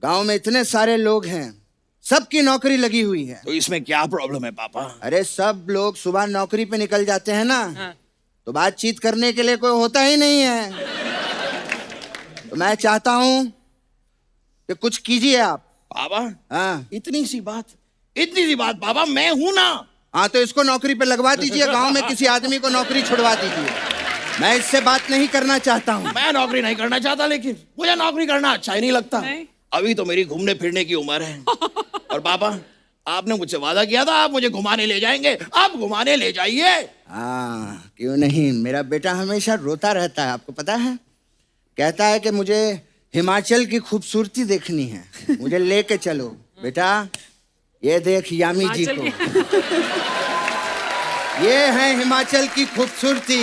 गांव में इतने सारे लोग हैं, सबकी नौकरी लगी हुई है। तो इसमें क्या प्रॉब्लम है पापा? अरे सब लोग सुबह नौकरी पे निकल जाते हैं ना, तो बातचीत करने के लिए कोई होता ही नहीं है। तो मैं चाहता हूं कि कुछ कीजिए आप। पापा हाँ इतनी सी बात पापा, मैं हूं ना। हाँ, तो इसको नौकरी पे लगवा दीजिए, गांव में किसी आदमी को नौकरी छुड़वा दीजिए। मैं इससे बात नहीं करना चाहता हूँ। मैं नौकरी नहीं करना चाहता, लेकिन मुझे नौकरी करना अच्छा ही नहीं लगता। अभी तो मेरी घूमने फिरने की उम्र है। और पापा आपने मुझसे वादा किया था आप मुझे घुमाने ले जाएंगे, आप घुमाने ले जाइए। हाँ क्यों नहीं, मेरा बेटा हमेशा रोता रहता है, आपको पता है। कहता है कि मुझे हिमाचल की खूबसूरती देखनी है, मुझे लेके चलो। बेटा ये देख यामी जी को, ये है हिमाचल की खूबसूरती।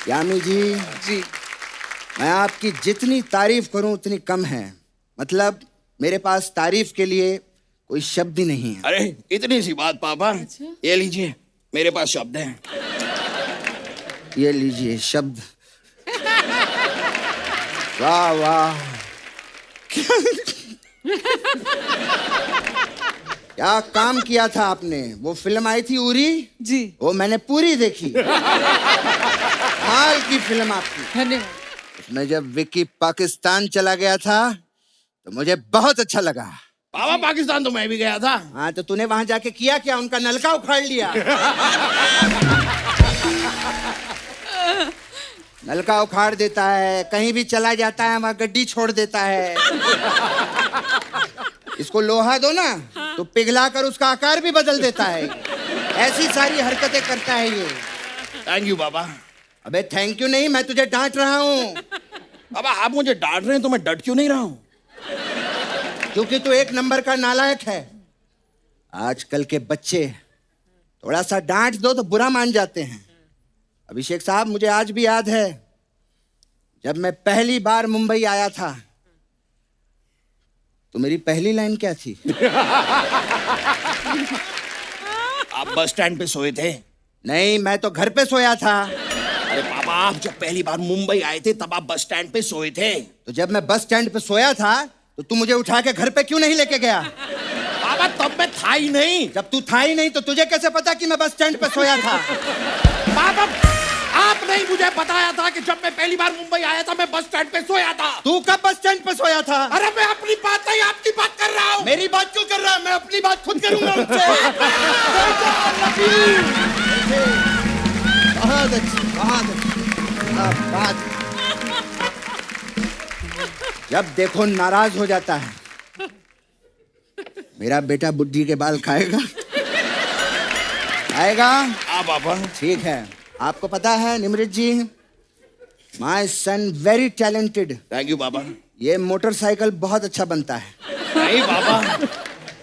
यामी जी, मैं आपकी जितनी तारीफ करूं उतनी कम है। मतलब मेरे पास तारीफ के लिए कोई शब्द ही नहीं है। अरे इतनी सी बात पापा, ये लीजिए मेरे पास शब्द हैं। ये लीजिए शब्द। वाह वाह, क्या काम किया था आपने। वो फिल्म आई थी उरी जी, वो मैंने पूरी देखी। हाल की फिल्म आपकी। धन्यवाद। उसमें जब विक्की पाकिस्तान चला गया था तो मुझे बहुत अच्छा लगा। पापा पाकिस्तान तो मैं भी गया था। हाँ, तो तूने वहां जाके किया क्या? उनका नलका उखाड़ लिया। नलका उखाड़ देता है, कहीं भी चला जाता है वहां गड्डी छोड़ देता है। इसको लोहा दो ना तो पिघला कर उसका आकार भी बदल देता है। ऐसी सारी हरकतें करता है ये। थैंक यू पापा। अबे थैंक यू नहीं, मैं तुझे डांट रहा हूँ। पापा आप मुझे डांट रहे हैं तो मैं डट क्यों नहीं रहा हूँ? क्योंकि तू एक नंबर का नालायक है। आजकल के बच्चे थोड़ा सा डांट दो तो बुरा मान जाते हैं। अभिषेक साहब, मुझे आज भी याद है जब मैं पहली बार मुंबई आया था तो मेरी पहली लाइन क्या थी? आप बस स्टैंड पे सोए थे? नहीं, मैं तो घर पे सोया था। अरे पापा आप जब पहली बार मुंबई आए थे तब आप बस स्टैंड पे सोए थे। तो जब मैं बस स्टैंड पे सोया था तो तू मुझे उठा के घर पे क्यों नहीं लेके गया? पापा तब मैं था ही नहीं। जब तू था ही नहीं तो तुझे कैसे पता कि मैं बस स्टैंड पे सोया था? पापा आपने ही मुझे बताया था कि जब मैं पहली बार मुंबई आया था मैं बस स्टैंड पे सोया था। तू कब बस स्टैंड पे सोया था? अरे मैं अपनी बात नहीं आपकी बात कर रहा हूँ। मेरी बात क्यों कर रहा है? मैं अपनी बात खुद करूंगा उनसे। बहुत अच्छी, बहुत अच्छी बात। जब देखो नाराज हो जाता है। मेरा बेटा बुद्धि के बाल खाएगा? खाएगा? हाँ पापा। ठीक है। आपको पता है Nimrat ji, my son very talented. Thank you papa. ये मोटरसाइकिल बहुत अच्छा बनता है। नहीं पापा,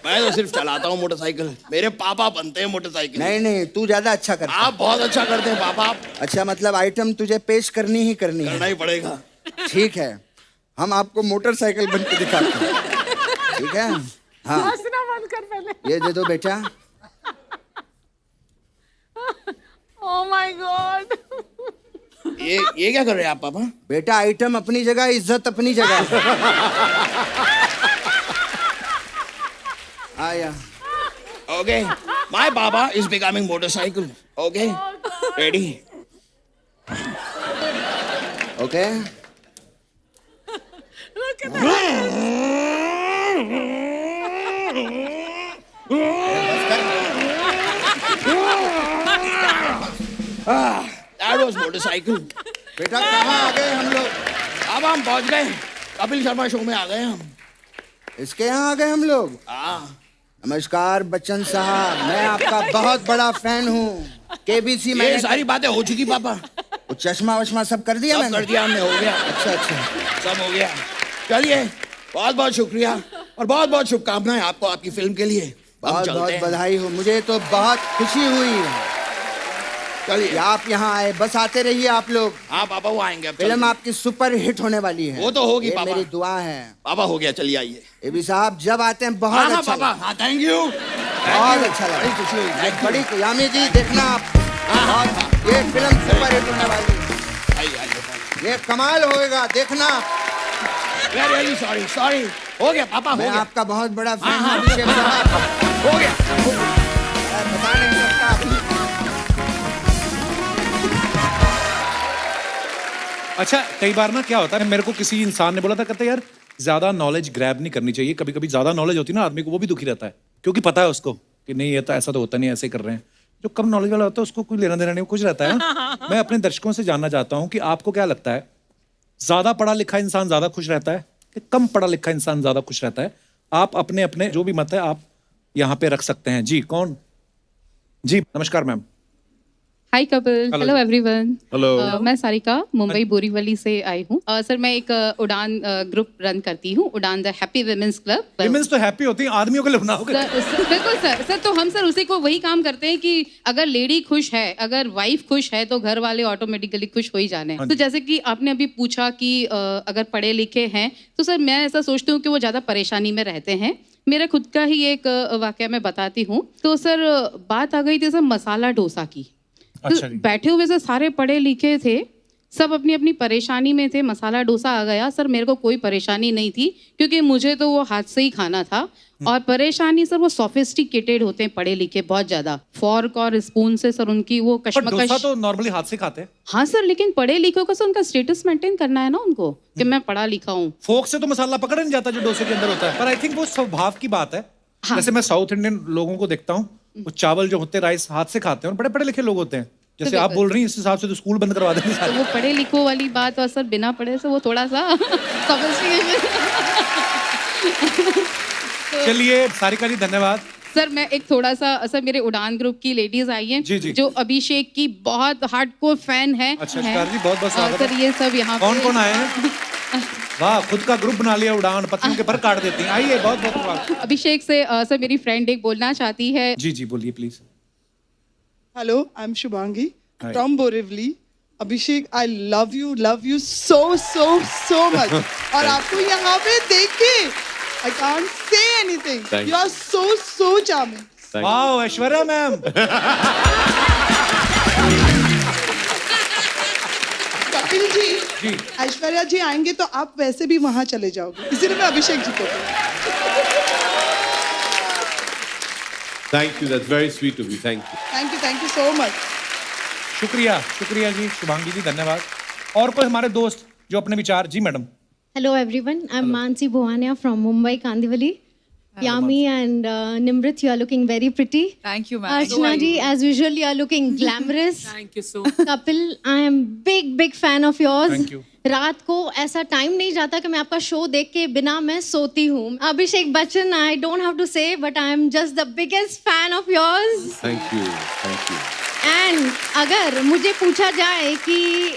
मैं तो सिर्फ चलाता हूँ मोटरसाइकिल। मेरे पापा बनते हैं मोटरसाइकिल। नहीं नहीं, तू ज्यादा अच्छा करता है। आप बहुत अच्छा करते हैं पापा। आप अच्छा, मतलब आइटम तुझे पेश करनी ही करनी करना है। ही पड़ेगा। ठीक है, हम आपको मोटरसाइकिल बन के दिखाते हैं। ठीक है? हाँ, बंद कर पहले। ये दे दो बेटा। Oh my God. ये क्या कर रहे हैं आप पापा? बेटा आइटम अपनी जगह, इज्जत अपनी जगह। आया। Okay, my Baba is becoming motorcycle. Okay, ready? Okay. That was motorcycle. बेटा कहाँ आ गए हम लोग? अब हम पहुंच गए कपिल शर्मा शो में आ गए हम। इसके यहाँ आ गए हम लोग। हाँ नमस्कार बच्चन साहब, मैं आपका बहुत बड़ा फैन हूँ। केबीसी ये में सारी बातें हो चुकी पापा। वो चश्मा वश्मा सब कर दिया सब मैंने? कर दिया हमने, हो गया। अच्छा अच्छा। सब हो गया। चलिए बहुत बहुत शुक्रिया और बहुत बहुत शुभकामनाएं आपको आपकी फिल्म के लिए। हम बहुत चलते बहुत हैं। बधाई हो, मुझे तो बहुत खुशी हुई चलिए कि आप यहाँ आए। बस आते रहिए आप लोग। हाँ पापा वो आएंगे अब। फिल्म चलते हैं। आपकी सुपर हिट होने वाली है। वो तो होगी ये पापा। मेरी दुआ है। पापा हो गया, चलिए आइए। एबी साहब जब आते हैं बहुत हाँ अच्छा पापा। लगता हाँ थैंक यू। है। बहुत अच्छा बड़ी लगा। खुशी हुई। Thank you। बड़ी यामी जी देखना आप, बहुत ये फिल्म सुपर हिट होने वाली है। आइए आइए। ये कमाल होएगा, देखना। Very sorry, sorry. हो गया पापा, हो मैं गया। आपका बहुत बड़ा फैन हाँ, हूँ अभिषेक साहब। हो गया। मैं बता नहीं सकता। अच्छा कई बार ना क्या होता है, मेरे को किसी इंसान ने बोला था, कहते यार ज्यादा नॉलेज ग्रैब नहीं करनी चाहिए, कभी कभी ज्यादा नॉलेज होती है ना आदमी को, वो भी दुखी रहता है क्योंकि पता है उसको कि नहीं ये तो ऐसा तो होता नहीं, ऐसे कर रहे हैं। जो कम नॉलेज वाला होता है उसको कोई लेना देना नहीं, कुछ रहता है ना। मैं अपने दर्शकों से जानना चाहता हूँ कि आपको क्या लगता है, ज्यादा पढ़ा लिखा इंसान ज्यादा खुश रहता है कि कम पढ़ा लिखा इंसान ज्यादा खुश रहता है? आप अपने अपने जो भी मत है आप यहाँ पे रख सकते हैं। जी कौन? जी नमस्कार मैम। हाय कपिल, हेलो एवरीवन। हेलो। मैं सारिका मुंबई बोरीवली से आई हूँ। सर मैं एक उड़ान ग्रुप रन करती हूँ, उड़ान the happy women's club. Women's तो हैप्पी होती हैं, आदमियों के लिए बनाओगे। बिल्कुल सर तो हम सर उसी को वही काम करते हैं कि अगर लेडी खुश है, अगर वाइफ खुश है तो घर वाले ऑटोमेटिकली खुश हो ही जाने हैं। तो जैसे कि आपने अभी पूछा कि अगर पढ़े लिखे हैं तो सर मैं ऐसा सोचती हूँ कि वो ज़्यादा परेशानी में रहते हैं। मेरा खुद का ही एक वाकया मैं बताती हूँ। तो सर बात आ गई थी सर मसाला डोसा की। अच्छा तो बैठे हुए से सारे पढ़े लिखे थे, सब अपनी अपनी परेशानी में थे। मसाला डोसा आ गया सर, मेरे को कोई परेशानी नहीं थी क्योंकि मुझे तो वो हाथ से ही खाना था। और परेशानी सर वो सोफिस्टिकेटेड होते हैं पढ़े लिखे बहुत ज्यादा, फॉर्क और स्पून से सर उनकी वो पर डोसा कश्मकश। तो नॉर्मली हाथ से खाते हैं। हाँ सर, लेकिन पढ़े लिखों का सर उनका स्टेटस मेंटेन करना है ना उनको कि मैं पढ़ा लिखा हूँ। फोक से तो मसाला पकड़ नहीं जाता जो डोसे के अंदर होता है, पर आई थिंक वो स्वभाव की बात है। जैसे मैं साउथ इंडियन लोगों को देखता हूँ, वो चावल जो होते हैं राइस हाथ से खाते हैं और बड़े पढ़े लिखे लोग होते हैं। जैसे आप बोल रही हैं इस हिसाब से तो स्कूल बंद करवा देंगे तो सारे। वो पढ़े लिखों वाली बात और सर बिना पढ़े से वो थोड़ा सा sophistication। चलिए सारिका जी धन्यवाद। सर मैं एक थोड़ा सा, सर मेरे उड़ान ग्रुप की लेडीज आई हैं जी, जी। जो अभिषेक की बहुत हार्डकोर फैन है। अच्छा शिकार जी बहुत बहुत और स्वागत सर है। ये सब यहाँ कौन पे- कौन आए हैं? वाह, खुद का ग्रुप बना लिया उड़ान, पत्नियों के पर काट देती हैं। आइए बहुत बहुत स्वागत। अभिषेक से सर मेरी फ्रेंड एक बोलना चाहती है। जी जी बोलिए please. Hello, I'm Shubhangi Hi. from Borivali. Abhishek, I love you so much. और आपको यहाँ पे देख के I can't say anything. Thank You are so charming. वाह ऐश्वर्या मैम। कपिल जी, ऐश्वर्या जी आएंगे तो आप वैसे भी वहाँ चले जाओगे, इसीलिए मैं अभिषेक जी को Thank you, that's very sweet of you. Thank you. so much. शुक्रिया शुक्रिया जी शुभांगी जी धन्यवाद। और कोई हमारे दोस्त जो अपने विचार। जी madam. Hello everyone, I'm Mansi Bhuwania from Mumbai, Kandivali. Yami and Nimrit, you are looking very pretty. Thank you, ma'am. Archana ji, as usual, you are looking glamorous. Thank you so much. Kapil, I am big fan of yours. Thank you. रात को ऐसा टाइम नहीं जाता कि मैं आपका शो देख के बिना मैं सोती हूँ। Abhishek Bachchan, I don't have to say but I am just the biggest fan of yours. Thank you. And अगर मुझे पूछा जाए कि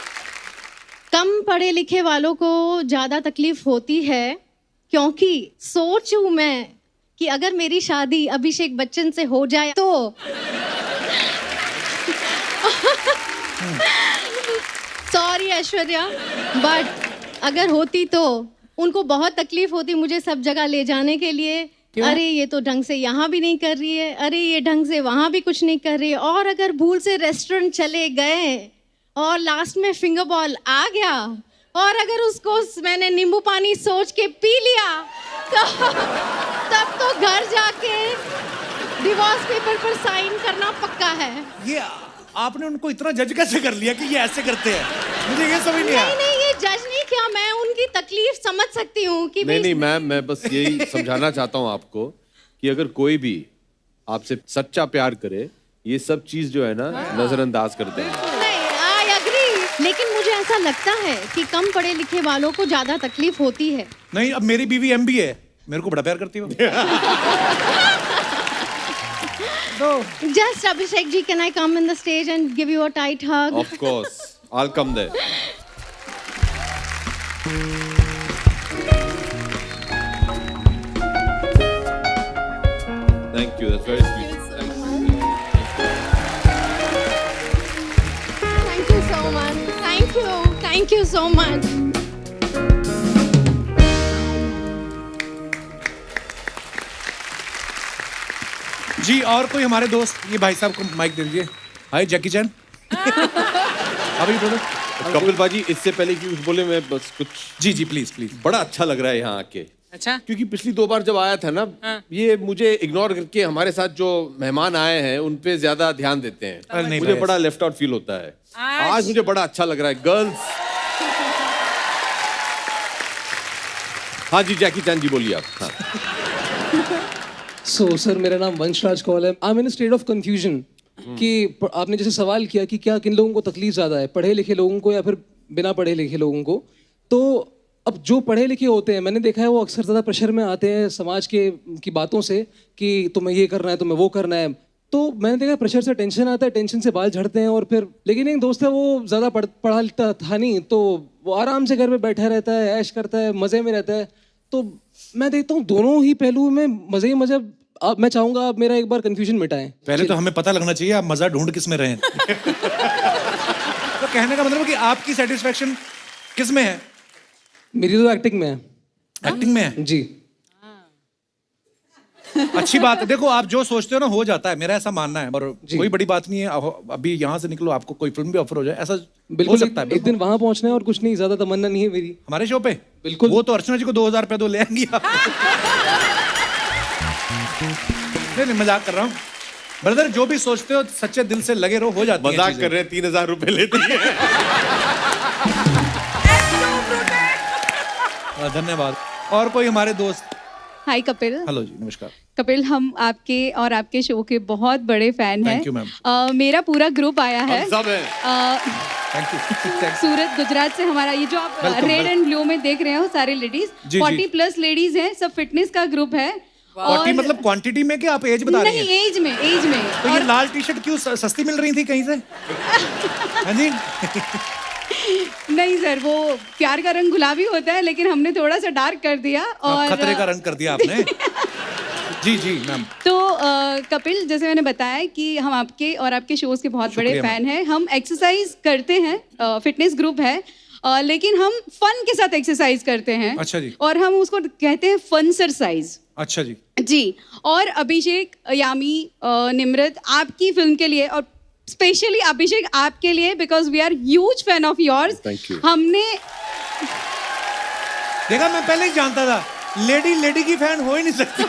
कम पढ़े लिखे वालों को ज़्यादा तकलीफ होती है, क्योंकि सोच हूँ मैं कि अगर मेरी शादी अभिषेक बच्चन से हो जाए तो सॉरी ऐश्वर्या, बट अगर होती तो उनको बहुत तकलीफ होती मुझे सब जगह ले जाने के लिए। अरे ये तो ढंग से यहाँ भी नहीं कर रही है, अरे ये ढंग से वहाँ भी कुछ नहीं कर रही है। और अगर भूल से रेस्टोरेंट चले गए और लास्ट में फिंगर बॉल आ गया और अगर उसको मैंने नींबू पानी सोच के पी लिया तो तब तो घर जाके डिवोर्स पेपर पर साइन करना पक्का है। ये आपने उनको इतना जज कैसे कर लिया कि ये ऐसे करते हैं? मुझे ये समझ नहीं आया। नहीं ये जज नहीं किया, मैं उनकी तकलीफ समझ सकती हूँ कि नहीं मैम, मैं बस यही समझाना चाहता हूँ आपको कि अगर कोई भी आपसे सच्चा प्यार करे, ये सब चीज जो है ना नजरअंदाज कर दें। नहीं, आई एग्री, लेकिन मुझे ऐसा लगता है कि कम पढ़े लिखे वालों को ज्यादा तकलीफ होती है। नहीं, अब मेरी बीवी MBA है, मेरे को बड़ा प्यार करती हो। Just Abhishek ji, can I come in the stage and give you a tight hug? Of course, I'll come there. Thank you, that's very sweet. Thank you so much. Thank you so much. जी और कोई हमारे दोस्त, ये भाई साहब को माइक दे दीजिए। हाय जैकी चैन। अभी बोलो। कपिल बाजी, इससे पहले कि कुछ बोले मैं बस कुछ। जी प्लीज। बड़ा अच्छा लग रहा है यहाँ आके। अच्छा क्योंकि पिछली 2 बार जब आया था ना, ये मुझे इग्नोर करके हमारे साथ जो मेहमान आए हैं उन पे ज्यादा ध्यान देते हैं। अरे नहीं मुझे भाई, बड़ा लेफ्ट आउट फील होता है। आज मुझे बड़ा अच्छा लग रहा है। गर्ल्स, हाँ जी, जैकी चैन जी बोलिए आप। हाँ। सर मेरा नाम वंशराज कौल है। I am in state of confusion कि आपने जैसे सवाल किया कि क्या किन लोगों को तकलीफ ज़्यादा है, पढ़े लिखे लोगों को या फिर बिना पढ़े लिखे लोगों को। तो अब जो पढ़े लिखे होते हैं, मैंने देखा है वो अक्सर ज़्यादा प्रेशर में आते हैं समाज की बातों से कि तुम्हें ये करना है, तुम्हें वो करना है। तो मैंने देखा प्रेशर से टेंशन आता है, टेंशन से बाल झड़ते हैं और फिर, लेकिन एक दोस्त है वो ज़्यादा पढ़ा लिखा था नहीं, तो वो आराम से घर में बैठा रहता है, ऐश करता है, मज़े में रहता है। तो मैं देखता हूँ दोनों ही पहलू में मज़े ही मज़े। अब मैं चाहूँगा आप मेरा एक बार कंफ्यूजन मिटाएं। पहले तो हमें पता लगना चाहिए आप मजा ढूंढ किस में रहे हैं। तो कहने का मतलब है कि आपकी सेटिस्फेक्शन किस में है? मेरी तो एक्टिंग में है। एक्टिंग में है जी। अच्छी बात है। देखो आप जो सोचते हो ना हो जाता है, मेरा ऐसा मानना है। और कोई बड़ी बात नहीं है, अभी यहाँ से निकलो आपको कोई फिल्म भी ऑफर हो जाए, ऐसा बिल्कुल हो सकता है। एक दिन वहां पहुंचना है और कुछ नहीं, ज्यादा तमन्ना नहीं है मेरी। हमारे शो पे बिल्कुल। वो तो अर्चना जी को 2000 रुपया तो ले आएंगी आप। नहीं मजाक कर रहा हूँ ब्रदर, जो भी सोचते हो सच्चे दिल से लगे रहो, हो जाती है। मजाक कर रहे हैं, 3000 रुपए लेते हैं। धन्यवाद। और कोई हमारे दोस्त? हाय कपिल। हेलो जी, नमस्कार। कपिल, हम आपके और आपके शो के बहुत बड़े फैन हैं। Thank you ma'am. मेरा पूरा ग्रुप आया है। हम सब हैं। Thank you. सूरत गुजरात से हमारा ये जो आप रेड एंड ब्लू में देख रहे हो सारे लेडीज, 40+ लेडीज हैं, सब फिटनेस का ग्रुप है। 40 मतलब क्वांटिटी में कि आप एज बता रही हैं? नहीं, एज में। तो ये लाल टी शर्ट क्यों सस्ती मिल रही थी कहीं से? हाँ जी। नहीं सर, वो प्यार का रंग गुलाबी होता है, लेकिन हमने थोड़ा सा डार्क कर दिया और खतरे का रंग कर दिया आपने। जी मैम। तो कपिल, जैसे मैंने बताया कि हम आपके और आपके शोज के बहुत बड़े फैन हैं। हम एक्सरसाइज करते हैं, फिटनेस ग्रुप है, लेकिन हम फन के साथ एक्सरसाइज करते हैं। अच्छा जी। और हम उसको कहते हैं फनसरसाइज। अच्छा जी। जी। और अभिषेक, यामी, निम्रत, आपकी फिल्म के लिए और स्पेशली अभिषेक आपके लिए, because we are huge fan of yours. Thank you. हमने देखा, मैं पहले ही जानता था लेडी की फैन हो ही नहीं सकती।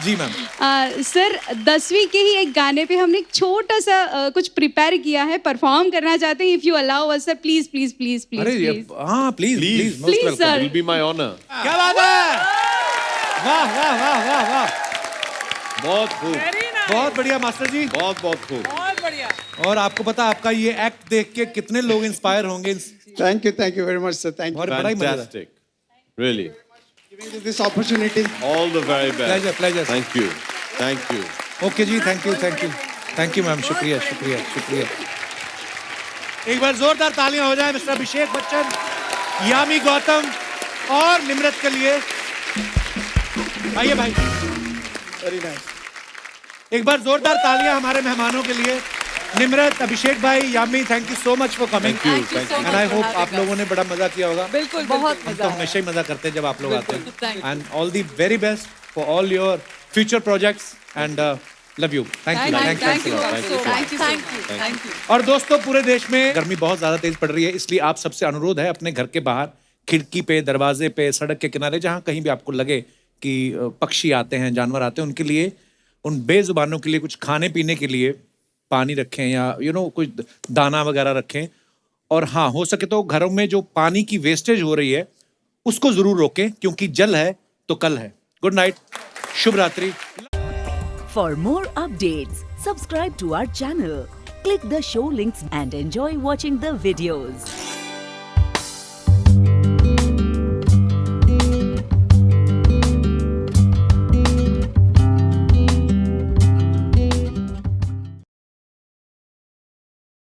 जी मैम। सर, 10वीं के ही एक गाने पे हमने एक छोटा सा कुछ प्रिपेयर किया है, परफॉर्म करना चाहते हैं। If you allow us sir, please please please please. अरे हाँ please please sir. Will be my honor. क्या बात है, वाह वाह वाह वाह वाह, बहुत खूब, बहुत बढ़िया मास्टर जी, बहुत खूब। बहुत बढ़िया। और आपको पता आपका ये एक्ट देख के कितने लोग इंस्पायर होंगे। Thank you very much sir. Thank you. और बड़ा ही मजा आया। Fantastic. Really. This opportunity. All the very best. Pleasure. Thank you. Thank you. Okay ji, thank you ma'am, शुक्रिया। एक बार जोरदार तालियां हो जाए मिस्टर अभिषेक बच्चन, यामी गौतम और निम्रत के लिए। आइए भाई। Very nice. एक बार जोरदार तालियां हमारे मेहमानों के लिए। निम्रत, अभिषेक भाई, Yami, thank you so much for coming. And I hope आप लोगों ने बड़ा मजा किया होगा। बिल्कुल, बहुत हम तो हमेशा ही मजा करते हैं जब आप लोग आते हैं। And all the very best for all your future projects and love you. Thank you. और दोस्तों, पूरे देश में गर्मी बहुत ज्यादा तेज पड़ रही है, इसलिए आप सबसे अनुरोध है अपने घर के बाहर, खिड़की पे, दरवाजे पे, सड़क के किनारे, जहां कहीं भी आपको लगे कि पक्षी आते हैं, जानवर आते हैं, उनके लिए, उन बेजुबानों के लिए कुछ खाने पीने के लिए पानी रखें या कुछ दाना वगैरह रखें। और हाँ, हो सके तो घरों में जो पानी की वेस्टेज हो रही है उसको जरूर रोकें, क्योंकि जल है तो कल है। गुड नाइट, शुभ रात्रि। For more updates, subscribe to our channel, click the show links and enjoy watching the videos.